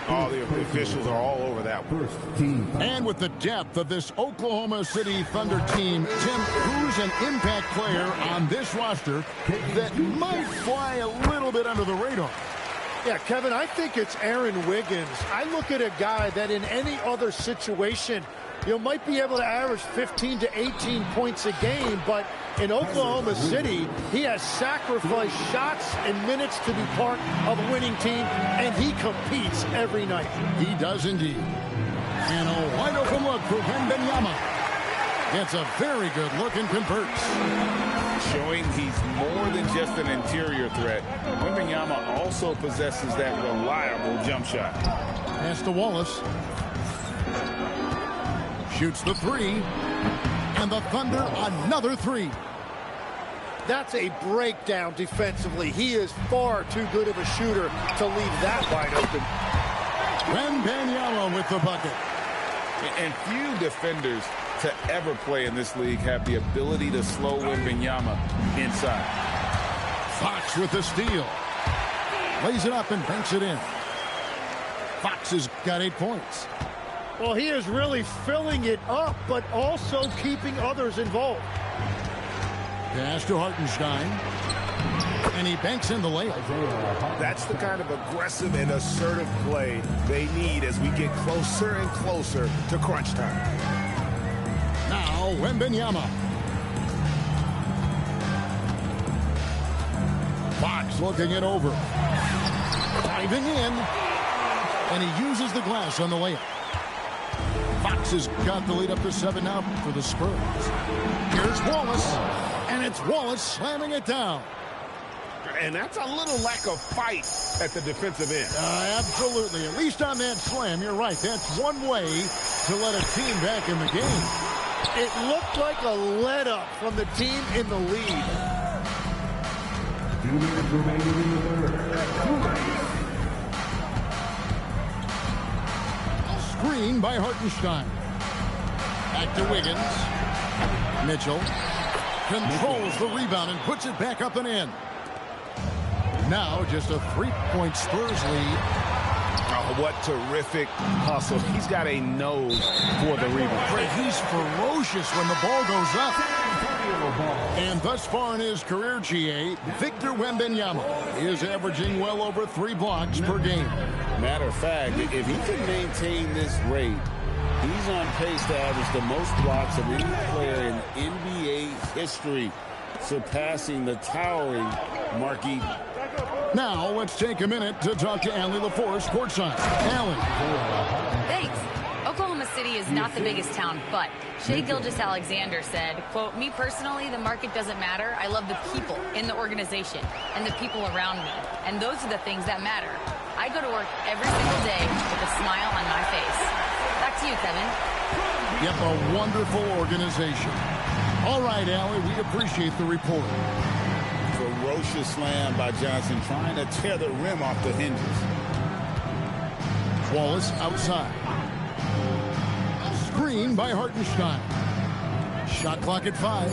All the officials are all over that one. And with the depth of this Oklahoma City Thunder team, Tim, who's an impact player on this roster that might fly a little bit under the radar? Yeah, Kevin, I think it's Aaron Wiggins. I look at a guy that in any other situation, might be able to average 15 to 18 points a game, but in Oklahoma City, he has sacrificed shots and minutes to be part of a winning team, and he competes every night. He does indeed. And a wide open look for Wembanyama. It's a very good look and converts. Showing he's more than just an interior threat. Wembanyama also possesses that reliable jump shot. Pass to Wallace. Shoots the 3. And the Thunder another 3. That's a breakdown defensively. He is far too good of a shooter to leave that wide open. Wembanyama with the bucket. And few defenders to ever play in this league have the ability to slow Wembanyama inside. Fox with the steal. Lays it up and banks it in. Fox has got 8 points. Well, he is really filling it up, but also keeping others involved. Pass to Hartenstein. And he banks in the layup. That's the kind of aggressive and assertive play they need as we get closer and closer to crunch time. Now, Wembanyama. Fox looking it over. Diving in. And he uses the glass on the layup. Fox has got the lead up to 7 now for the Spurs. Here's Wallace. And it's Wallace slamming it down. And that's a little lack of fight at the defensive end. Absolutely. At least on that slam, you're right. That's one way to let a team back in the game. It looked like a let-up from the team in the lead. 2 minutes remaining in the third. Screen by Hartenstein. Back to Wiggins. Mitchell controls the rebound and puts it back up and in. Now just a 3-point Spurs lead. Oh, what terrific hustle. He's got a nose for the rebound. Greg, he's ferocious when the ball goes up. And thus far in his career, GA, Victor Wembanyama is averaging well over 3 blocks per game. Matter of fact, if he can maintain this rate, he's on pace to average the most blocks of any player in NBA history, surpassing the towering Mark Eaton. Now, let's take a minute to talk to Allie LaForce, courtside. Allie. Thanks. Oklahoma City is not the biggest town, but Shai Gilgeous-Alexander said, quote, "Me personally, the market doesn't matter. I love the people in the organization and the people around me. And those are the things that matter. I go to work every single day with a smile on my face." Back to you, Kevin. Yep, a wonderful organization. All right, Allie, we appreciate the report. Ferocious slam by Johnson, trying to tear the rim off the hinges. Wallace outside. Screen by Hartenstein. Shot clock at 5.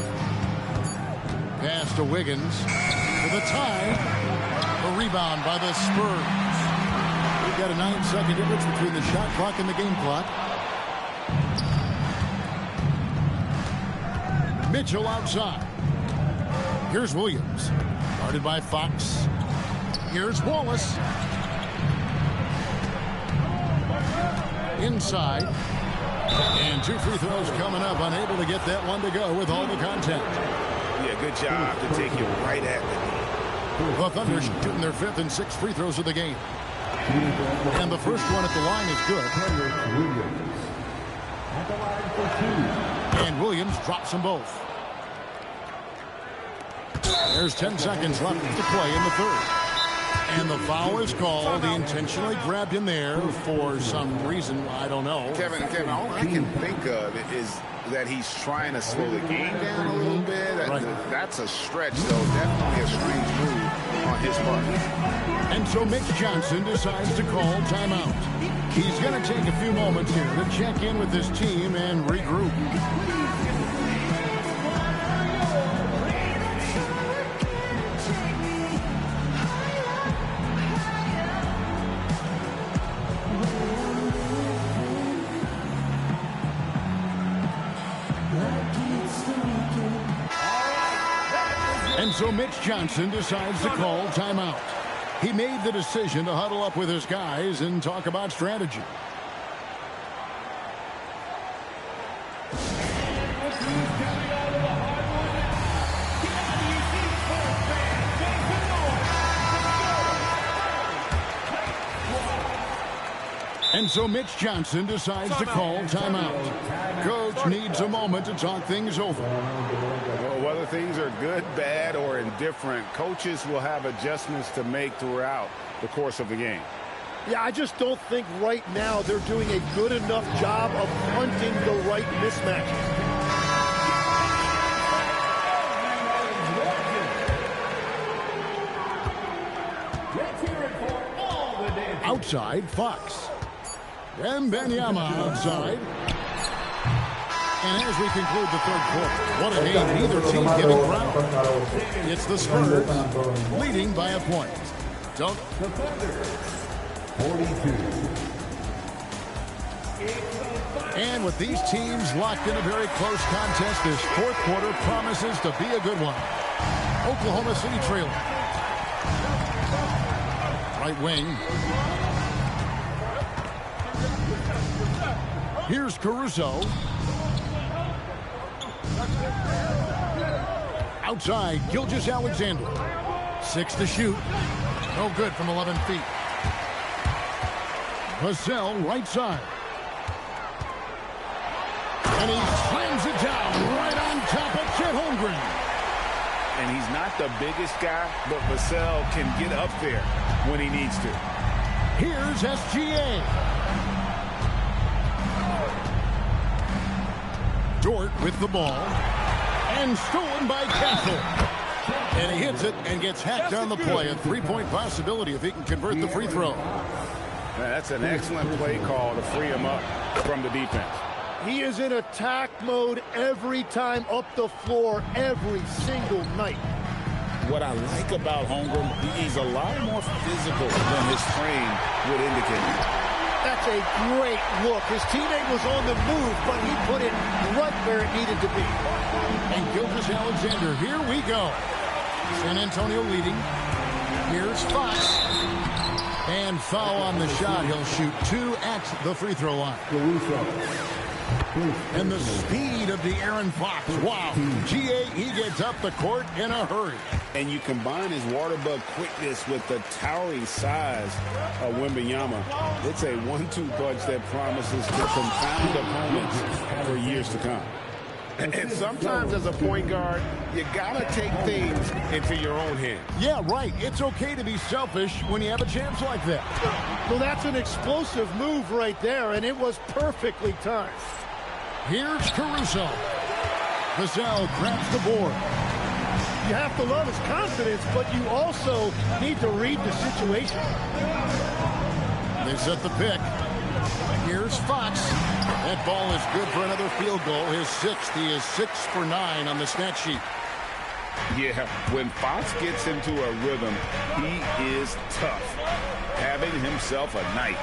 Pass to Wiggins for the tie. A rebound by the Spurs. We've got a 9-second difference between the shot clock and the game clock. Mitchell outside. Here's Williams. Guarded by Fox. Here's Wallace. Inside. And 2 free throws coming up. Unable to get that one to go with all the contact. Yeah, good job to take it right at the Thunder shooting their 5th and 6th free throws of the game. And the first one at the line is good. At the line for 2. And Williams drops them both. There's 10 seconds left to play in the third. And the foul is called. He intentionally grabbed him there for some reason. I don't know. Kevin, all I can think of is that he's trying to slow the game down a little bit. That's a stretch, though. Definitely a strange move on his part. And so Mitch Johnson decides to call timeout. He's going to take a few moments here to check in with his team and regroup. And so Mitch Johnson decides to call timeout. He made the decision to huddle up with his guys and talk about strategy. And so Mitch Johnson decides to call timeout. Coach needs a moment to talk things over. Well, whether things are good, bad, or indifferent, coaches will have adjustments to make throughout the course of the game. Yeah, I just don't think right now they're doing a good enough job of hunting the right mismatches. Outside, Fox. And Benyama outside. And as we conclude the third quarter, what a game. Neither team getting ground. It's the Spurs leading by a point. Don't. 42. And with these teams locked in a very close contest, this fourth quarter promises to be a good one. Oklahoma City trailing. Right wing. Here's Caruso. Outside, Gilgeous-Alexander. 6 to shoot. No good from 11 feet. Vassell, right side. And he slams it down right on top of Chet Holmgren. And he's not the biggest guy, but Vassell can get up there when he needs to. Here's SGA. Dort with the ball. And stolen by Castle. And he hits it and gets hacked on the play. A three-point possibility if he can convert the free throw. That's an excellent play call to free him up from the defense. He is in attack mode every time up the floor, every single night. What I like about Holmgren, he's a lot more physical than his frame would indicate. That's a great look. His teammate was on the move, but he put it right where it needed to be. And Gilgeous-Alexander, here we go. San Antonio leading. Here's Fox. And foul on the shot. He'll shoot 2 at the free throw line. And the speed of the Aaron Fox. Wow. GA, he gets up the court in a hurry. And you combine his water bug quickness with the towering size of Wembanyama. It's a 1-2 punch that promises to confound opponents for years to come. And sometimes as a point guard, you got to take things into your own hands. Yeah, right. It's okay to be selfish when you have a chance like that. Well, that's an explosive move right there, and it was perfectly timed. Here's Caruso. Vassell grabs the board. You have to love his confidence, but you also need to read the situation. They set the pick. Here's Fox. That ball is good for another field goal. His sixth. He is 6 for 9 on the stat sheet. Yeah, when Fox gets into a rhythm, he is tough. Having himself a night.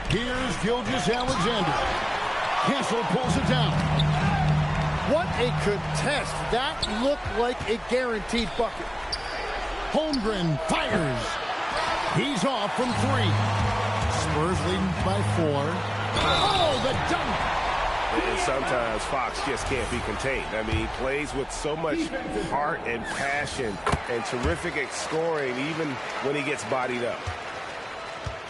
Here's Gilgeous-Alexander. Cancel pulls it down. What a contest. That looked like a guaranteed bucket. Holmgren fires. He's off from 3. Spurs leading by 4. Oh, the dunk! And sometimes Fox just can't be contained. I mean, he plays with so much heart and passion and terrific at scoring even when he gets bodied up.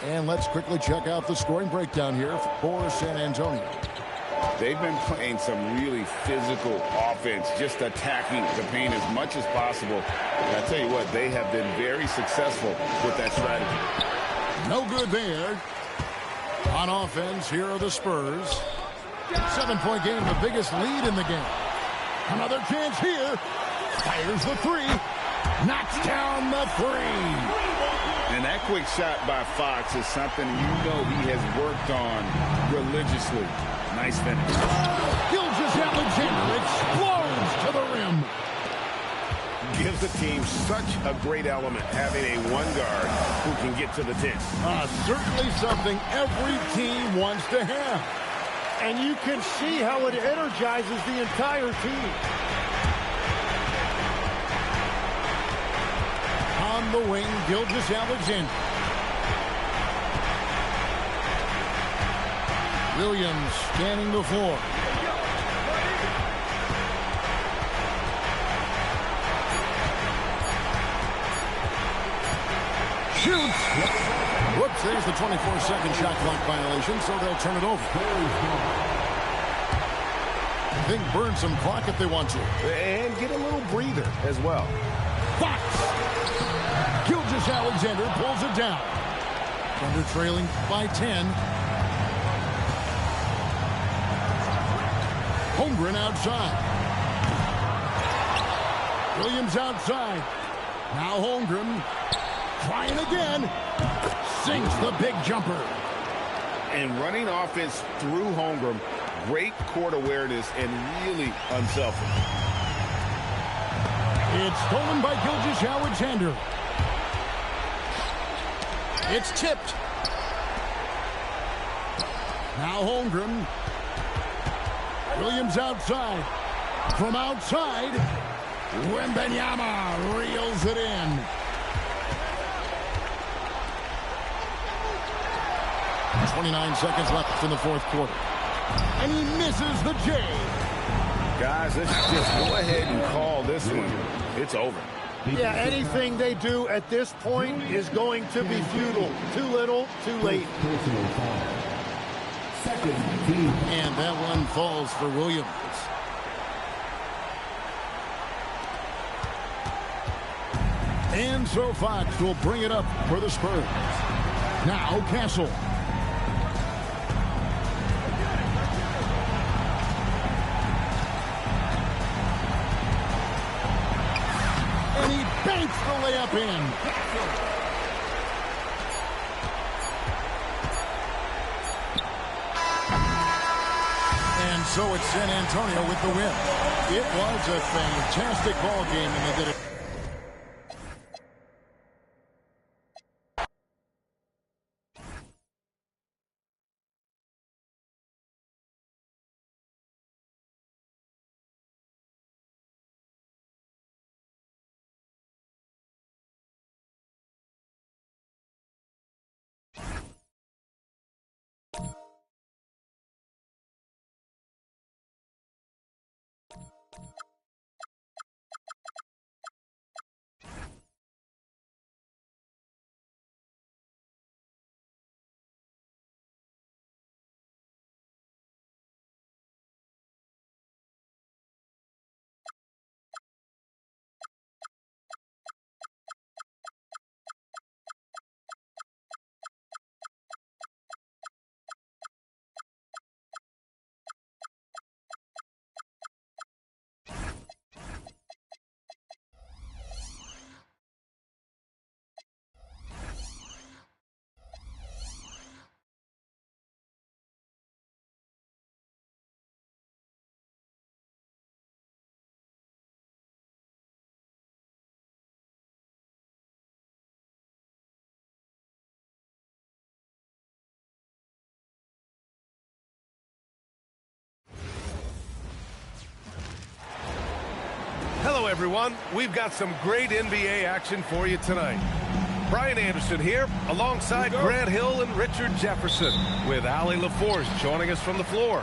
And let's quickly check out the scoring breakdown here for San Antonio. They've been playing some really physical offense, just attacking the paint as much as possible. And I tell you what, they have been very successful with that strategy. No good there. On offense, here are the Spurs. 7-point game, the biggest lead in the game. Another chance here. Fires the 3. Knocks down the 3. And that quick shot by Fox is something you know he has worked on religiously. Nice finish. Gilgeous-Alexander explodes to the rim. Gives the team such a great element having a one guard who can get to the 10. Certainly something every team wants to have. And you can see how it energizes the entire team. On the wing, Gilgeous-Alexander. Williams scanning the floor. Shoots. Whoops, there's the 24-second shot clock violation, so they'll turn it over. I think burn some clock if they want to. And get a little breather as well. Fox. Gilgeous-Alexander pulls it down. Thunder trailing by 10. Holmgren outside. Williams outside. Now Holmgren trying again. Sinks the big jumper. And running offense through Holmgren, great court awareness and really unselfish. It's stolen by Gilgeous-Alexander. It's tipped. Now Holmgren. Williams outside. From outside, Wembanyama reels it in. .29 seconds left in the fourth quarter. And he misses the J. Guys, let's just go ahead and call this one. It's over. Yeah, anything they do at this point is going to be futile. Too little, too late. And that one falls for Williams. And so Fox will bring it up for the Spurs. Now Castle. And he banks the layup in. And so it's San Antonio with the win. It was a fantastic ball game, and they did it. everyone. We've got some great NBA action for you tonight. Brian Anderson here alongside Grant Hill and Richard Jefferson with Allie LaForce joining us from the floor.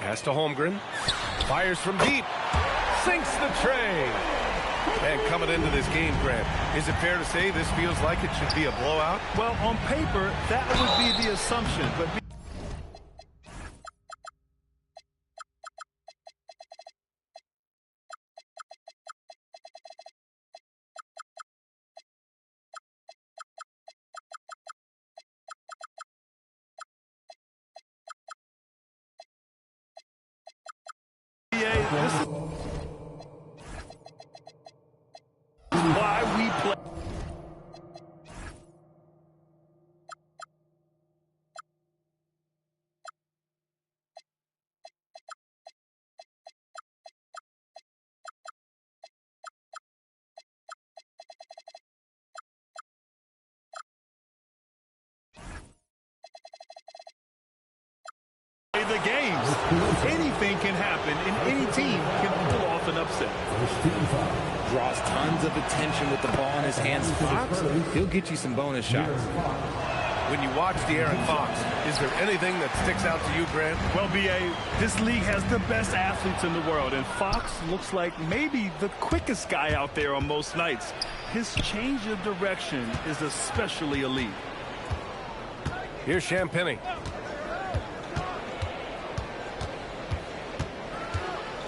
Pass to Holmgren. Fires from deep. Sinks the tray. And coming into this game, Grant, is it fair to say this feels like it should be a blowout? Well, on paper, that would be the assumption, but this is why we play. The games. Anything can happen, and any team can pull off an upset. Draws tons of attention with the ball in his hands. Fox, he'll get you some bonus shots. When you watch De'Aaron Fox, is there anything that sticks out to you, Grant? Well, B.A., this league has the best athletes in the world, and Fox looks like maybe the quickest guy out there on most nights. His change of direction is especially elite. Here's Champagny.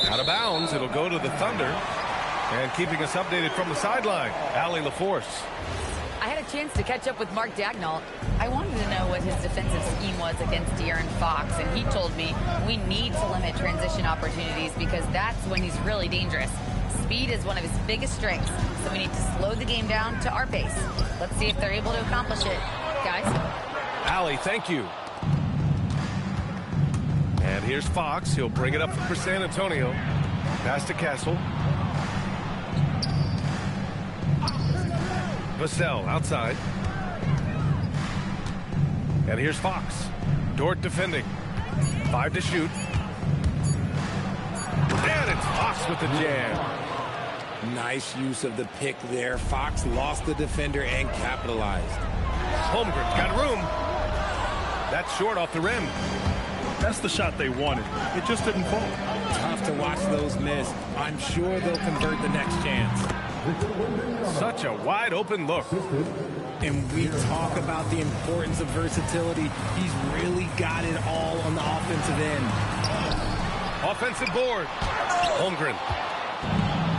Out of bounds, it'll go to the Thunder. And keeping us updated from the sideline, Allie LaForce. I had a chance to catch up with Mark Dagnall. I wanted to know what his defensive scheme was against De'Aaron Fox, and he told me we need to limit transition opportunities because that's when he's really dangerous. Speed is one of his biggest strengths, so we need to slow the game down to our pace. Let's see if they're able to accomplish it. Guys? Allie, thank you. And here's Fox. He'll bring it up for San Antonio. Pass to Castle. Vassell outside. And here's Fox. Dort defending. 5 to shoot. And it's Fox with the jam. Nice use of the pick there. Fox lost the defender and capitalized. Holmgren got room. That's short off the rim. That's the shot they wanted. It just didn't fall. Tough to watch those miss. I'm sure they'll convert the next chance. Such a wide open look. And we talk about the importance of versatility. He's really got it all on the offensive end. Offensive board. Holmgren.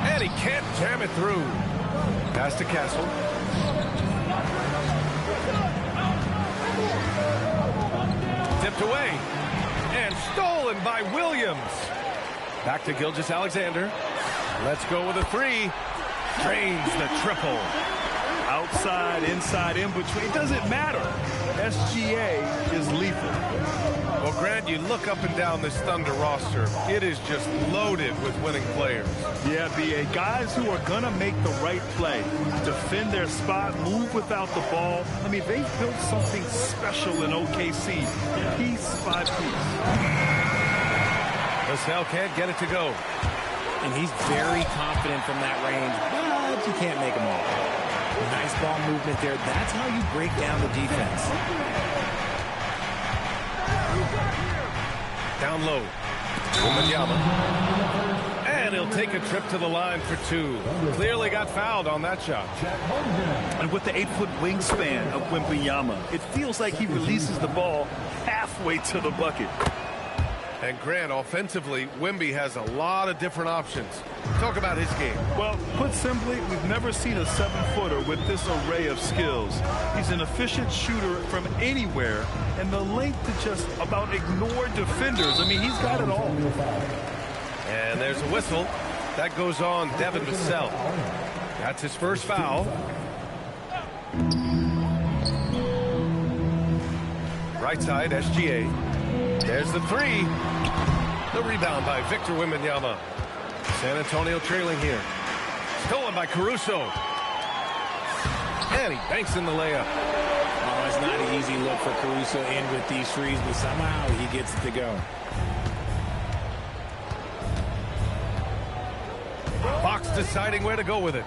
And he can't jam it through. Pass to Castle. Tipped away. And stolen by Williams. Back to Gilgeous-Alexander. Let's go with a 3. Drains the triple. Outside, inside, in between. It doesn't matter. SGA is lethal. Well, Grant, you look up and down this Thunder roster. It is just loaded with winning players. Yeah, B.A. Guys who are going to make the right play. Defend their spot, move without the ball. I mean, they've built something special in OKC. Piece by piece. Vassell can't get it to go. And he's very confident from that range, but you can't make him all. Nice ball movement there. That's how you break down the defense. Down low. Wembanyama. And he'll take a trip to the line for 2. Clearly got fouled on that shot. And with the 8-foot wingspan of Wembanyama, it feels like he releases the ball halfway to the bucket. And Grant, offensively, Wemby has a lot of different options. Talk about his game. Well, put simply, we've never seen a 7-footer with this array of skills. He's an efficient shooter from anywhere, and the length to just about ignore defenders. I mean, he's got it all. And there's a whistle. That goes on Devin Vassell. That's his first foul. Right side, SGA. There's the 3. The rebound by Victor Wembanyama. San Antonio trailing here. Stolen by Caruso. And he banks in the layup. Oh, it's not an easy look for Caruso in with these threes, but somehow he gets it to go. just deciding where to go with it.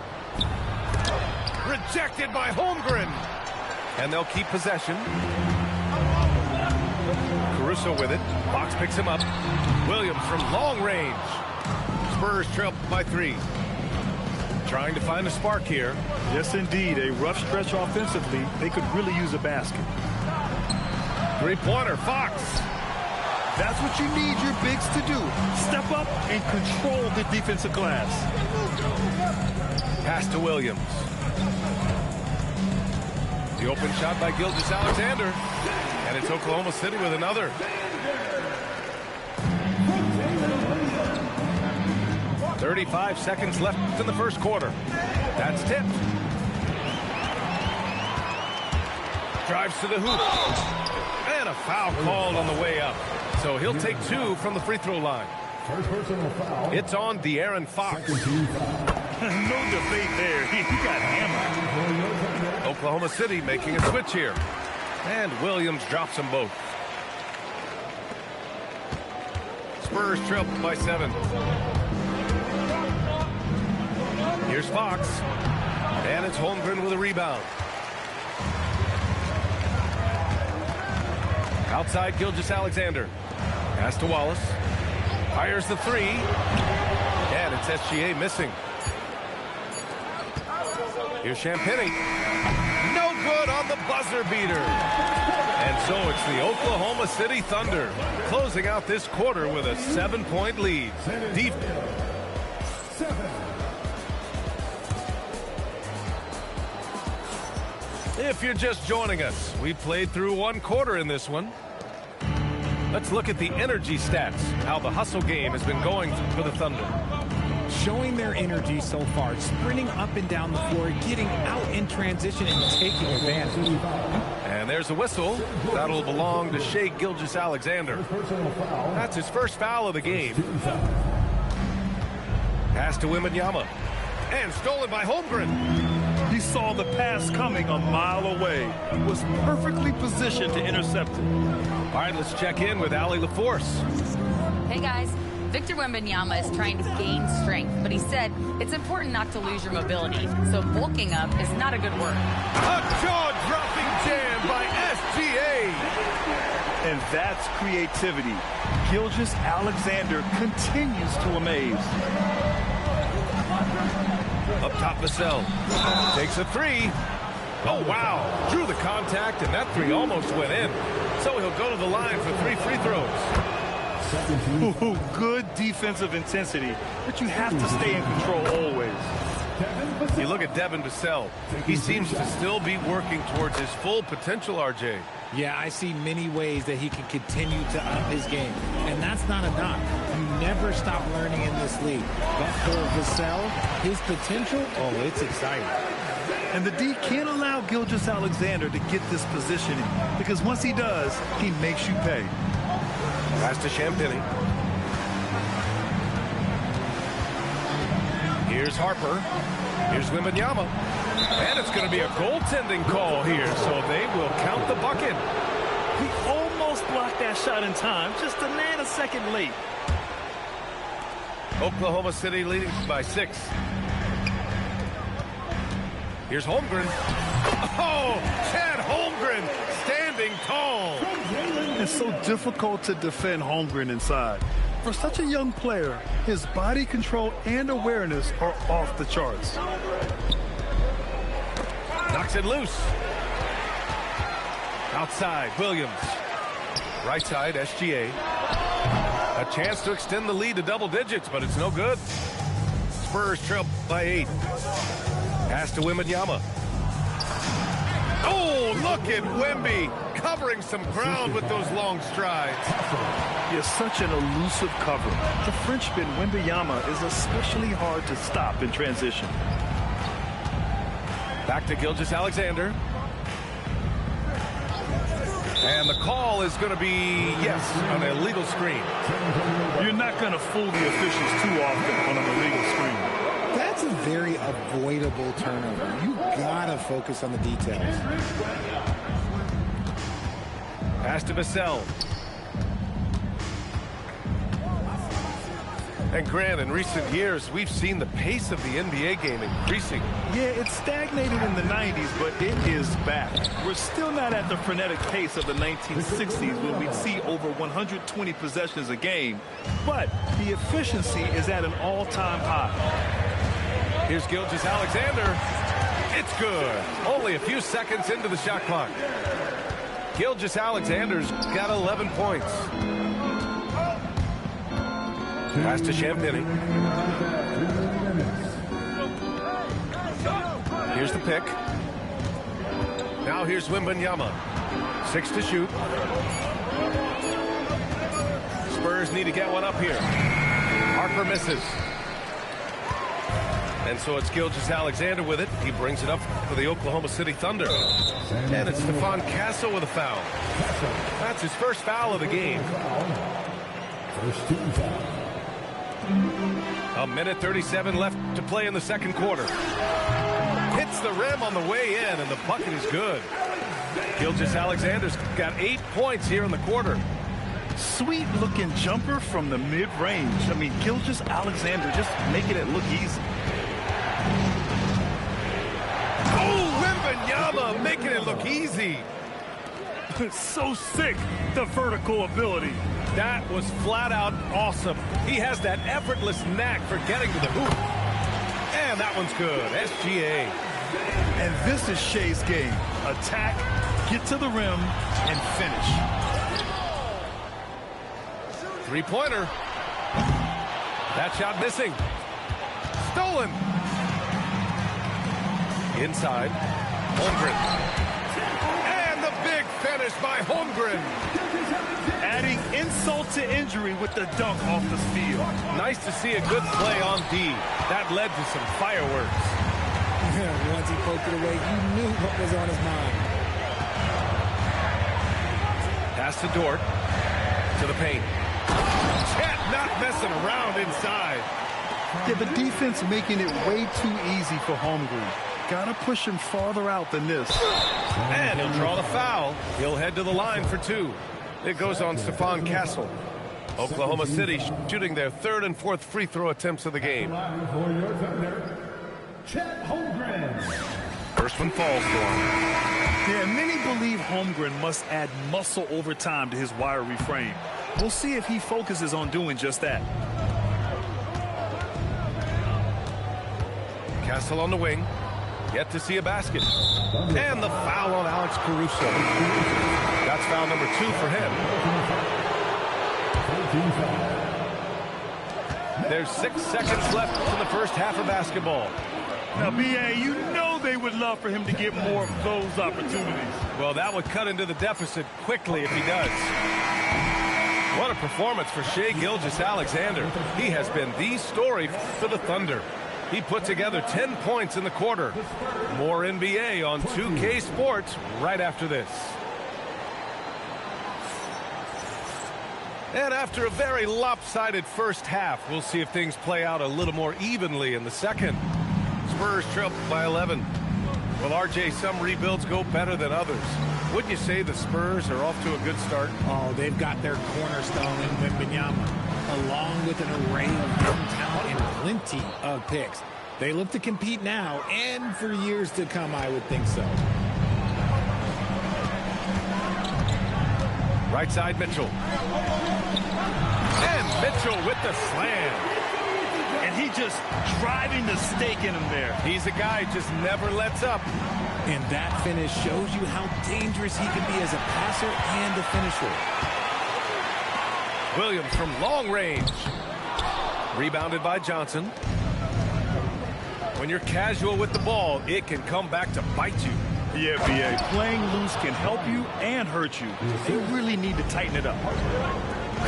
Rejected by Holmgren. And they'll keep possession. Caruso with it. Fox picks him up. Williams from long range. Spurs trail by 3. Trying to find a spark here. Yes, indeed. A rough stretch offensively. They could really use a basket. Three-pointer, Fox. That's what you need your bigs to do. Step up and control the defensive glass. Pass to Williams. The open shot by Gilgeous-Alexander. And it's Oklahoma City with another. "35 seconds left in the first quarter. That's tipped. Drives to the hoop. And a foul called on the way up. So he'll take 2 from the free throw line. First personal foul. It's on De'Aaron Fox. No debate there. He got hammered. Oklahoma City making a switch here. And Williams drops them both. Spurs trail by 7. Here's Fox. And it's Holmgren with a rebound. Outside Gilgeous-Alexander. Pass to Wallace. Fires the 3. And it's SGA missing. Here's Champagnie. No good on the buzzer beater. And so it's the Oklahoma City Thunder closing out this quarter with a 7-point lead. If you're just joining us, we played through 1 quarter in this one. Let's look at the energy stats, how the hustle game has been going for the Thunder. Showing their energy so far, sprinting up and down the floor, getting out in transition and taking advantage. And there's a whistle. That'll belong to Shai Gilgeous-Alexander. That's his first foul of the game. Pass to Wembanyama. And stolen by Holmgren. He saw the pass coming a mile away. Was perfectly positioned to intercept it. All right, let's check in with Allie LaForce. Hey, guys. Victor Wembanyama is trying to gain strength, but he said it's important not to lose your mobility, so bulking up is not a good word. A jaw-dropping jam by SGA. And that's creativity. Gilgeous-Alexander continues to amaze. Up top, Vassell. Takes a 3. Oh, wow. Drew the contact, and that 3 almost went in. So he'll go to the line for 3 free throws. Ooh, good defensive intensity, but you have to stay in control always. You look at Devin Vassell. He seems to still be working towards his full potential, RJ. Yeah, I see many ways that he can continue to up his game. And that's not enough. You never stop learning in this league. But for Vassell, his potential, oh, it's exciting. And the D can't allow Gilgeous-Alexander to get this positioning, because once he does, he makes you pay. Pass to Champagnie. Here's Harper. Here's Wembanyama. And it's going to be a goaltending call here, so they will count the bucket. He almost blocked that shot in time, just a nanosecond late. Oklahoma City leading by 6. Here's Holmgren. Oh, Chad Holmgren standing tall. It's so difficult to defend Holmgren inside. For such a young player, his body control and awareness are off the charts. Knocks it loose. Outside, Williams. Right side, SGA. A chance to extend the lead to double digits, but it's no good. Spurs trail by 8. Pass to Wembanyama. Oh, look at Wemby covering some ground with those long strides. He is such an elusive cover. The Frenchman Wembanyama is especially hard to stop in transition. Back to Gilgeous-Alexander. And the call is going to be, yes, an illegal screen. You're not going to fool the officials too often on an illegal screen. That's a very avoidable turnover. You gotta focus on the details. Pass to Vassell. And Grant, in recent years, we've seen the pace of the NBA game increasing. Yeah, it stagnated in the 90s, but it is back. We're still not at the frenetic pace of the 1960s when we'd see over 120 possessions a game, but the efficiency is at an all-time high. Here's Gilgeous-Alexander. It's good. Only a few seconds into the shot clock. Gilgeous-Alexander's got 11 points. Pass to Champagny. Here's the pick. Now here's Wembanyama. 6 to shoot. Spurs need to get one up here. Harper misses. And so it's Gilgeous-Alexander with it. He brings it up for the Oklahoma City Thunder. And it's Stephon Castle with a foul. That's his first foul of the game. First team foul. A minute 37 left to play in the second quarter. Hits the rim on the way in, and the bucket is good. Gilgeous-Alexander's got 8 points here in the quarter. Sweet looking jumper from the mid-range. I mean, Gilgeous-Alexander just making it look easy. Oh, Wembanyama making it look easy. So sick, the vertical ability. That was flat out awesome. He has that effortless knack for getting to the hoop. And that one's good. SGA. And this is Shea's game. Attack, get to the rim, and finish. Three-pointer. That shot missing. Stolen. Inside. Holmgren. And the big finish by Holmgren. Adding insult to injury with the dunk off the steal. Nice to see a good play on D. That led to some fireworks. Once he poked it away, you knew what was on his mind. Pass to Dort. To the paint. Chet not messing around inside. Yeah, the defense making it way too easy for Holmgren. Gotta push him farther out than this. And he'll draw the foul. He'll head to the line for 2. It goes on Stephon Castle. Oklahoma City shooting their 3rd and 4th free throw attempts of the game. For your Thunder, Chet Holmgren. First one falls for him. Yeah, many believe Holmgren must add muscle over time to his wiry frame. We'll see if he focuses on doing just that. Castle on the wing. Yet to see a basket. And the foul on Alex Caruso. That's foul number 2 for him. There's 6 seconds left in the first half of basketball. Now, B.A., you know they would love for him to get more of those opportunities. Well, that would cut into the deficit quickly if he does. What a performance for Shai Gilgeous-Alexander. He has been the story for the Thunder. He put together 10 points in the quarter. More NBA on 2K Sports right after this. And after a very lopsided first half, we'll see if things play out a little more evenly in the second. Spurs trail by 11. Well, RJ, some rebuilds go better than others. Wouldn't you say the Spurs are off to a good start? Oh, they've got their cornerstone in Wembanyama, along with an array of young talent and plenty of picks. They look to compete now and for years to come, I would think so. Right side, Mitchell. And Mitchell with the slam. And he just driving the stake in him there. He's a guy who just never lets up. And that finish shows you how dangerous he can be as a passer and a finisher. Williams from long range. Rebounded by Johnson. When you're casual with the ball, it can come back to bite you. Yeah, B.A., playing loose can help you and hurt you. They really need to tighten it up.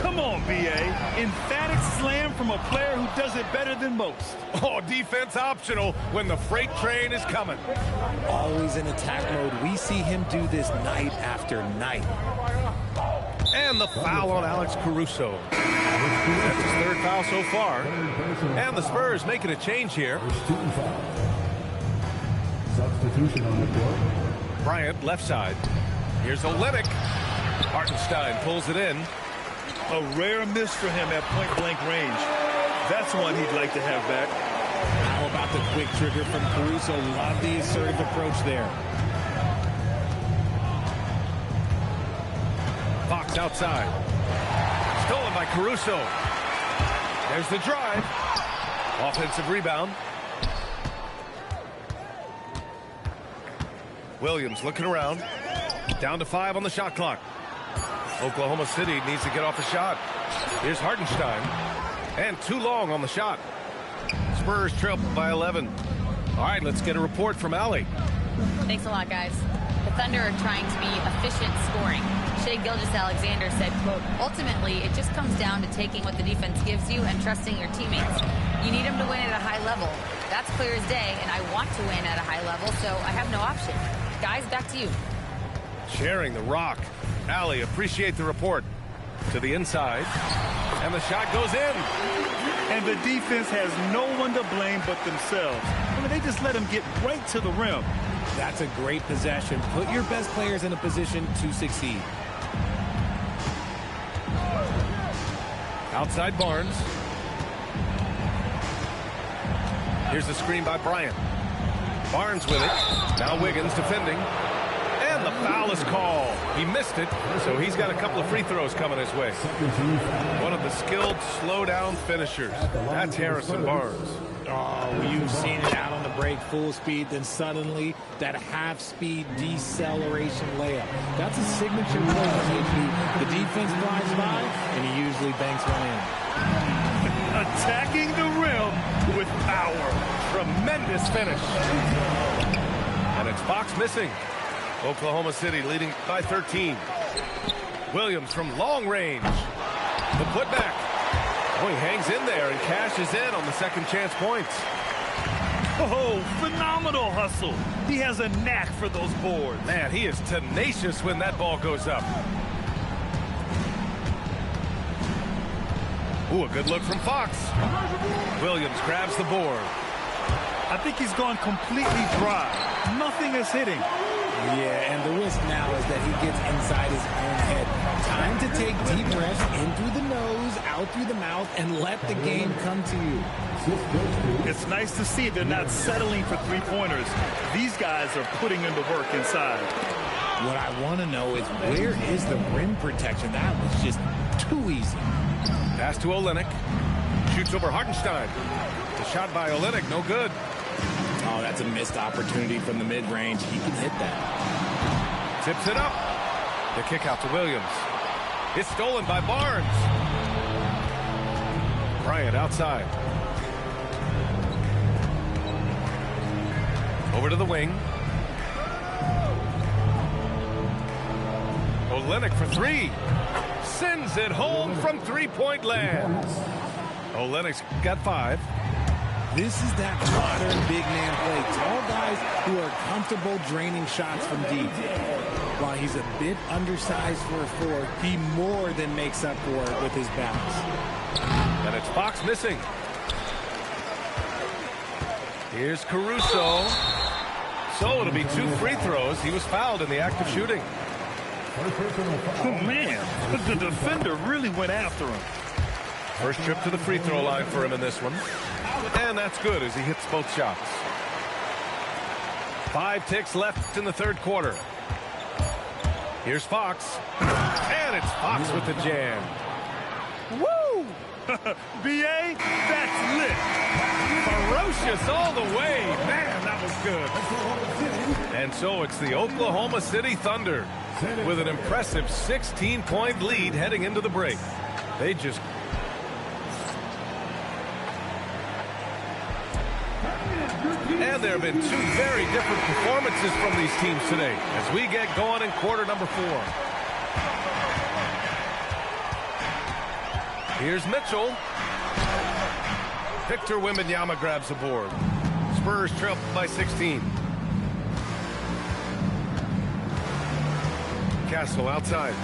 Come on, B.A. Emphatic slam from a player who does it better than most. Oh, defense optional when the freight train is coming. Always in attack mode. We see him do this night after night. And the foul on Alex Caruso. That's his 3rd foul so far. And the Spurs making a change here. Substitution on the court. Bryant, left side. Here's Olynyk. Hartenstein pulls it in. A rare miss for him at point-blank range. That's one he'd like to have back. How about the quick trigger from Caruso? Love the assertive approach there. Fox outside. Stolen by Caruso. There's the drive. Offensive rebound. Williams looking around. Down to 5 on the shot clock. Oklahoma City needs to get off a shot. Here's Hartenstein. And too long on the shot. Spurs trail by 11. All right, let's get a report from Allie. Thanks a lot, guys. The Thunder are trying to be efficient scoring. Shea Gilgeous-Alexander said, quote, ultimately, it just comes down to taking what the defense gives you and trusting your teammates. You need them to win at a high level. That's clear as day, and I want to win at a high level, so I have no option. Guys, back to you. Sharing the rock. Allie, appreciate the report. To the inside. And the shot goes in. And the defense has no one to blame but themselves. I mean, they just let him get right to the rim. That's a great possession. Put your best players in a position to succeed. Outside Barnes. Here's the screen by Bryant. Barnes with it. Now Wiggins defending. And the foul is called. He missed it, so he's got a couple of free throws coming his way. One of the skilled slow-down finishers. That's Harrison Barnes. Oh, you've seen it out on the break, full speed, then suddenly that half-speed deceleration layup. That's a signature play from him. The defense flies by, and he usually banks one in. Attacking the rim with power. Tremendous finish. And it's Fox missing. Oklahoma City leading by 13. Williams from long range. The putback. Oh, he hangs in there and cashes in on the second chance points. Oh, phenomenal hustle. He has a knack for those boards. Man, he is tenacious when that ball goes up. Ooh, a good look from Fox. Williams grabs the board. I think he's gone completely dry. Nothing is hitting. Yeah, and the risk now is that he gets inside his own head. Time to take deep breaths in through the nose, out through the mouth, and let the game come to you. It's nice to see they're not settling for three-pointers. These guys are putting in the work inside. What I want to know is, where is the rim protection? That was just too easy. Pass to Olynyk. Shoots over Hartenstein. The shot by Olynyk, no good. Oh, that's a missed opportunity from the mid-range. He can hit that. Tips it up. The kick out to Williams. It's stolen by Barnes. Bryant outside. Over to the wing. Olynyk for three. Sends it home from three-point land. Olynyk's got 5. This is that modern big man play. Tall guys who are comfortable draining shots from deep. While he's a bit undersized for a 4, he more than makes up for it with his balance. And it's Fox missing. Here's Caruso. So it'll be 2 free throws. He was fouled in the act of shooting. Oh, man. The defender really went after him. First trip to the free throw line for him in this one. And that's good as he hits both shots. 5 ticks left in the third quarter. Here's Fox. And it's Fox with the jam. Woo! B.A., that's lit. Ferocious all the way. Man, that was good. And so it's the Oklahoma City Thunder with an impressive 16-point lead heading into the break. They just... And there have been 2 very different performances from these teams today as we get going in quarter number 4. Here's Mitchell. Victor Wembanyama grabs the board. Spurs trail by 16. Castle outside.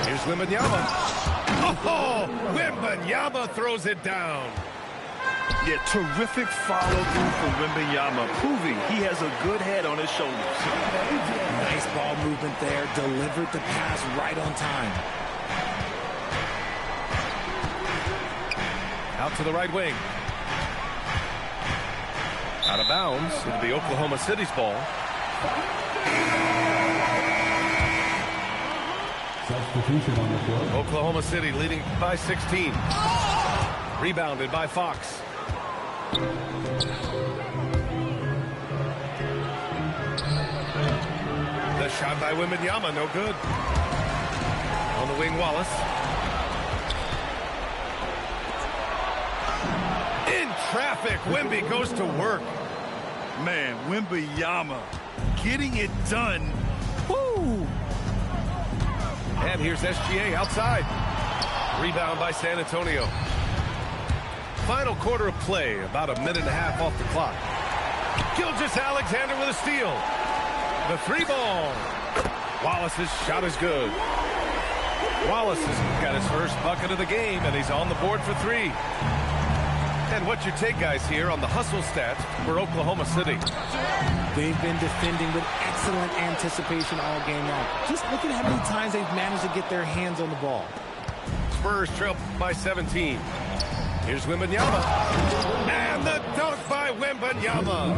Here's Wembanyama. Oh, Wembanyama throws it down. Yeah, terrific follow-through from Wembanyama, proving he has a good head on his shoulders. Nice ball movement there. Delivered the pass right on time. Out to the right wing. Out of bounds. It'll be Oklahoma City's ball. Substitution on the field. Oklahoma City leading by 16. Rebounded by Fox. The shot by Wembanyama, no good. On the wing, Wallace. In traffic, Wemby goes to work. Man, Wembanyama getting it done. Woo! And here's SGA outside. Rebound by San Antonio. Final quarter of play, about a minute and a half off the clock. Gilgeous-Alexander with a steal. The three ball. Wallace's shot is good. Wallace has got his first bucket of the game, and he's on the board for three. And what's your take, guys, here on the hustle stats for Oklahoma City? They've been defending with excellent anticipation all game long. Just look at how many times they've managed to get their hands on the ball. Spurs trail by 17. Here's Wembanyama. And the dunk by Wembanyama.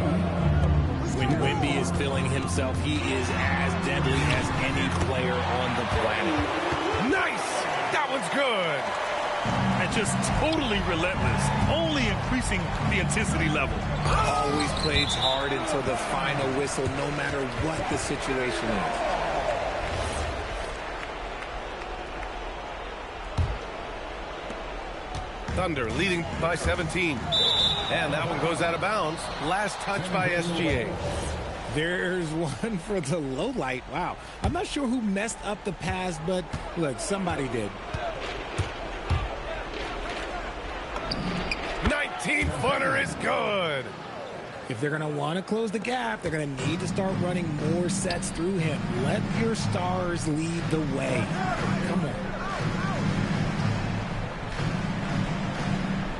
When Wemby is feeling himself, he is as deadly as any player on the planet. Nice! That one's good. And just totally relentless, only increasing the intensity level. Always plays hard until the final whistle, no matter what the situation is. Thunder leading by 17. And that one goes out of bounds. Last touch by SGA. There's one for the low light. Wow. I'm not sure who messed up the pass, but look, somebody did. 19-footer is good. If they're going to want to close the gap, they're going to need to start running more sets through him. Let your stars lead the way. Come on.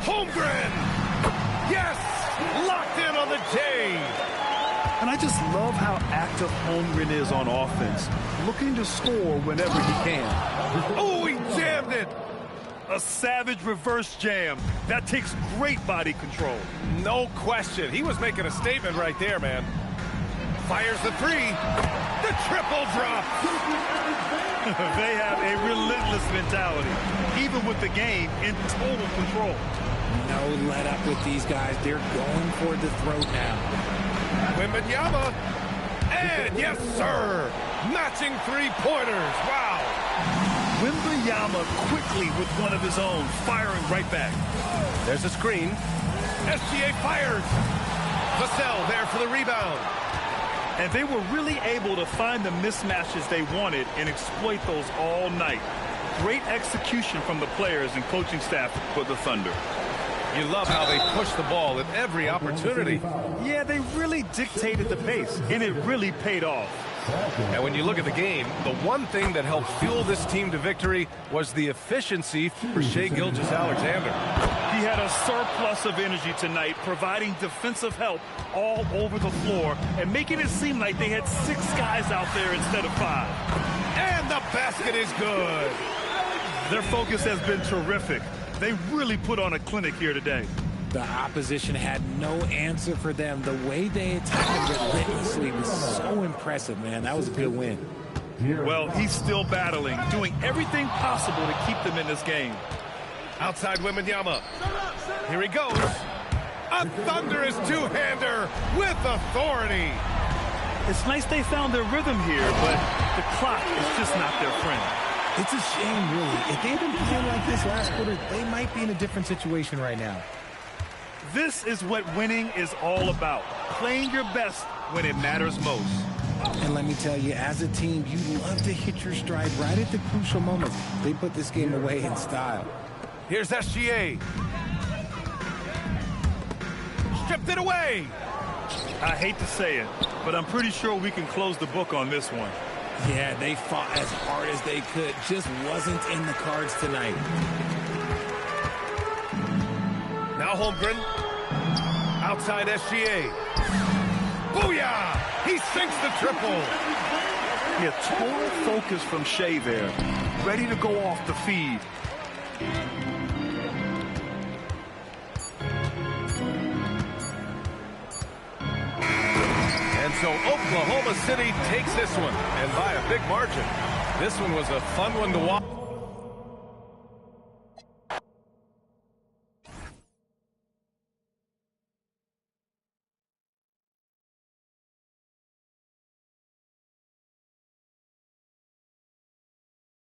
Holmgren! Yes! Locked in on the J! And I just love how active Holmgren is on offense, looking to score whenever he can. Oh, he jammed it! A savage reverse jam. That takes great body control. No question. He was making a statement right there, man. Fires the three. The triple drop. They have a relentless mentality, even with the game in total control. No let up with these guys. They're going for the throat now. Wembanyama. And yes, sir. Matching three-pointers. Wow. Wembanyama quickly with one of his own, firing right back. There's a screen. SGA fires. Vassell there for the rebound. And they were really able to find the mismatches they wanted and exploit those all night. Great execution from the players and coaching staff for the Thunder. You love how they push the ball at every opportunity. Yeah, they really dictated the pace, and it really paid off. And when you look at the game, the one thing that helped fuel this team to victory was the efficiency for Shai Gilgeous-Alexander. He had a surplus of energy tonight, providing defensive help all over the floor and making it seem like they had 6 guys out there instead of 5. And the basket is good. Their focus has been terrific. They really put on a clinic here today. The opposition had no answer for them. The way they attacked him relentlessly was so impressive, man. That was a good win. Well, he's still battling, doing everything possible to keep them in this game. Outside Wembanyama. Here he goes. A thunderous two-hander with authority. It's nice they found their rhythm here, but the clock is just not their friend. It's a shame, really. If they had been playing like this last quarter, they might be in a different situation right now. This is what winning is all about. Playing your best when it matters most. And let me tell you, as a team, you love to hit your stride right at the crucial moments. They put this game away in style. Here's SGA. Stripped it away. I hate to say it, but I'm pretty sure we can close the book on this one. Yeah, they fought as hard as they could. Just wasn't in the cards tonight. Now Holmgren. Outside SGA. Booyah! He sinks the triple. Yeah, total focus from Shai there. Ready to go off the feed. so Oklahoma City takes this one, and by a big margin. This one was a fun one to watch.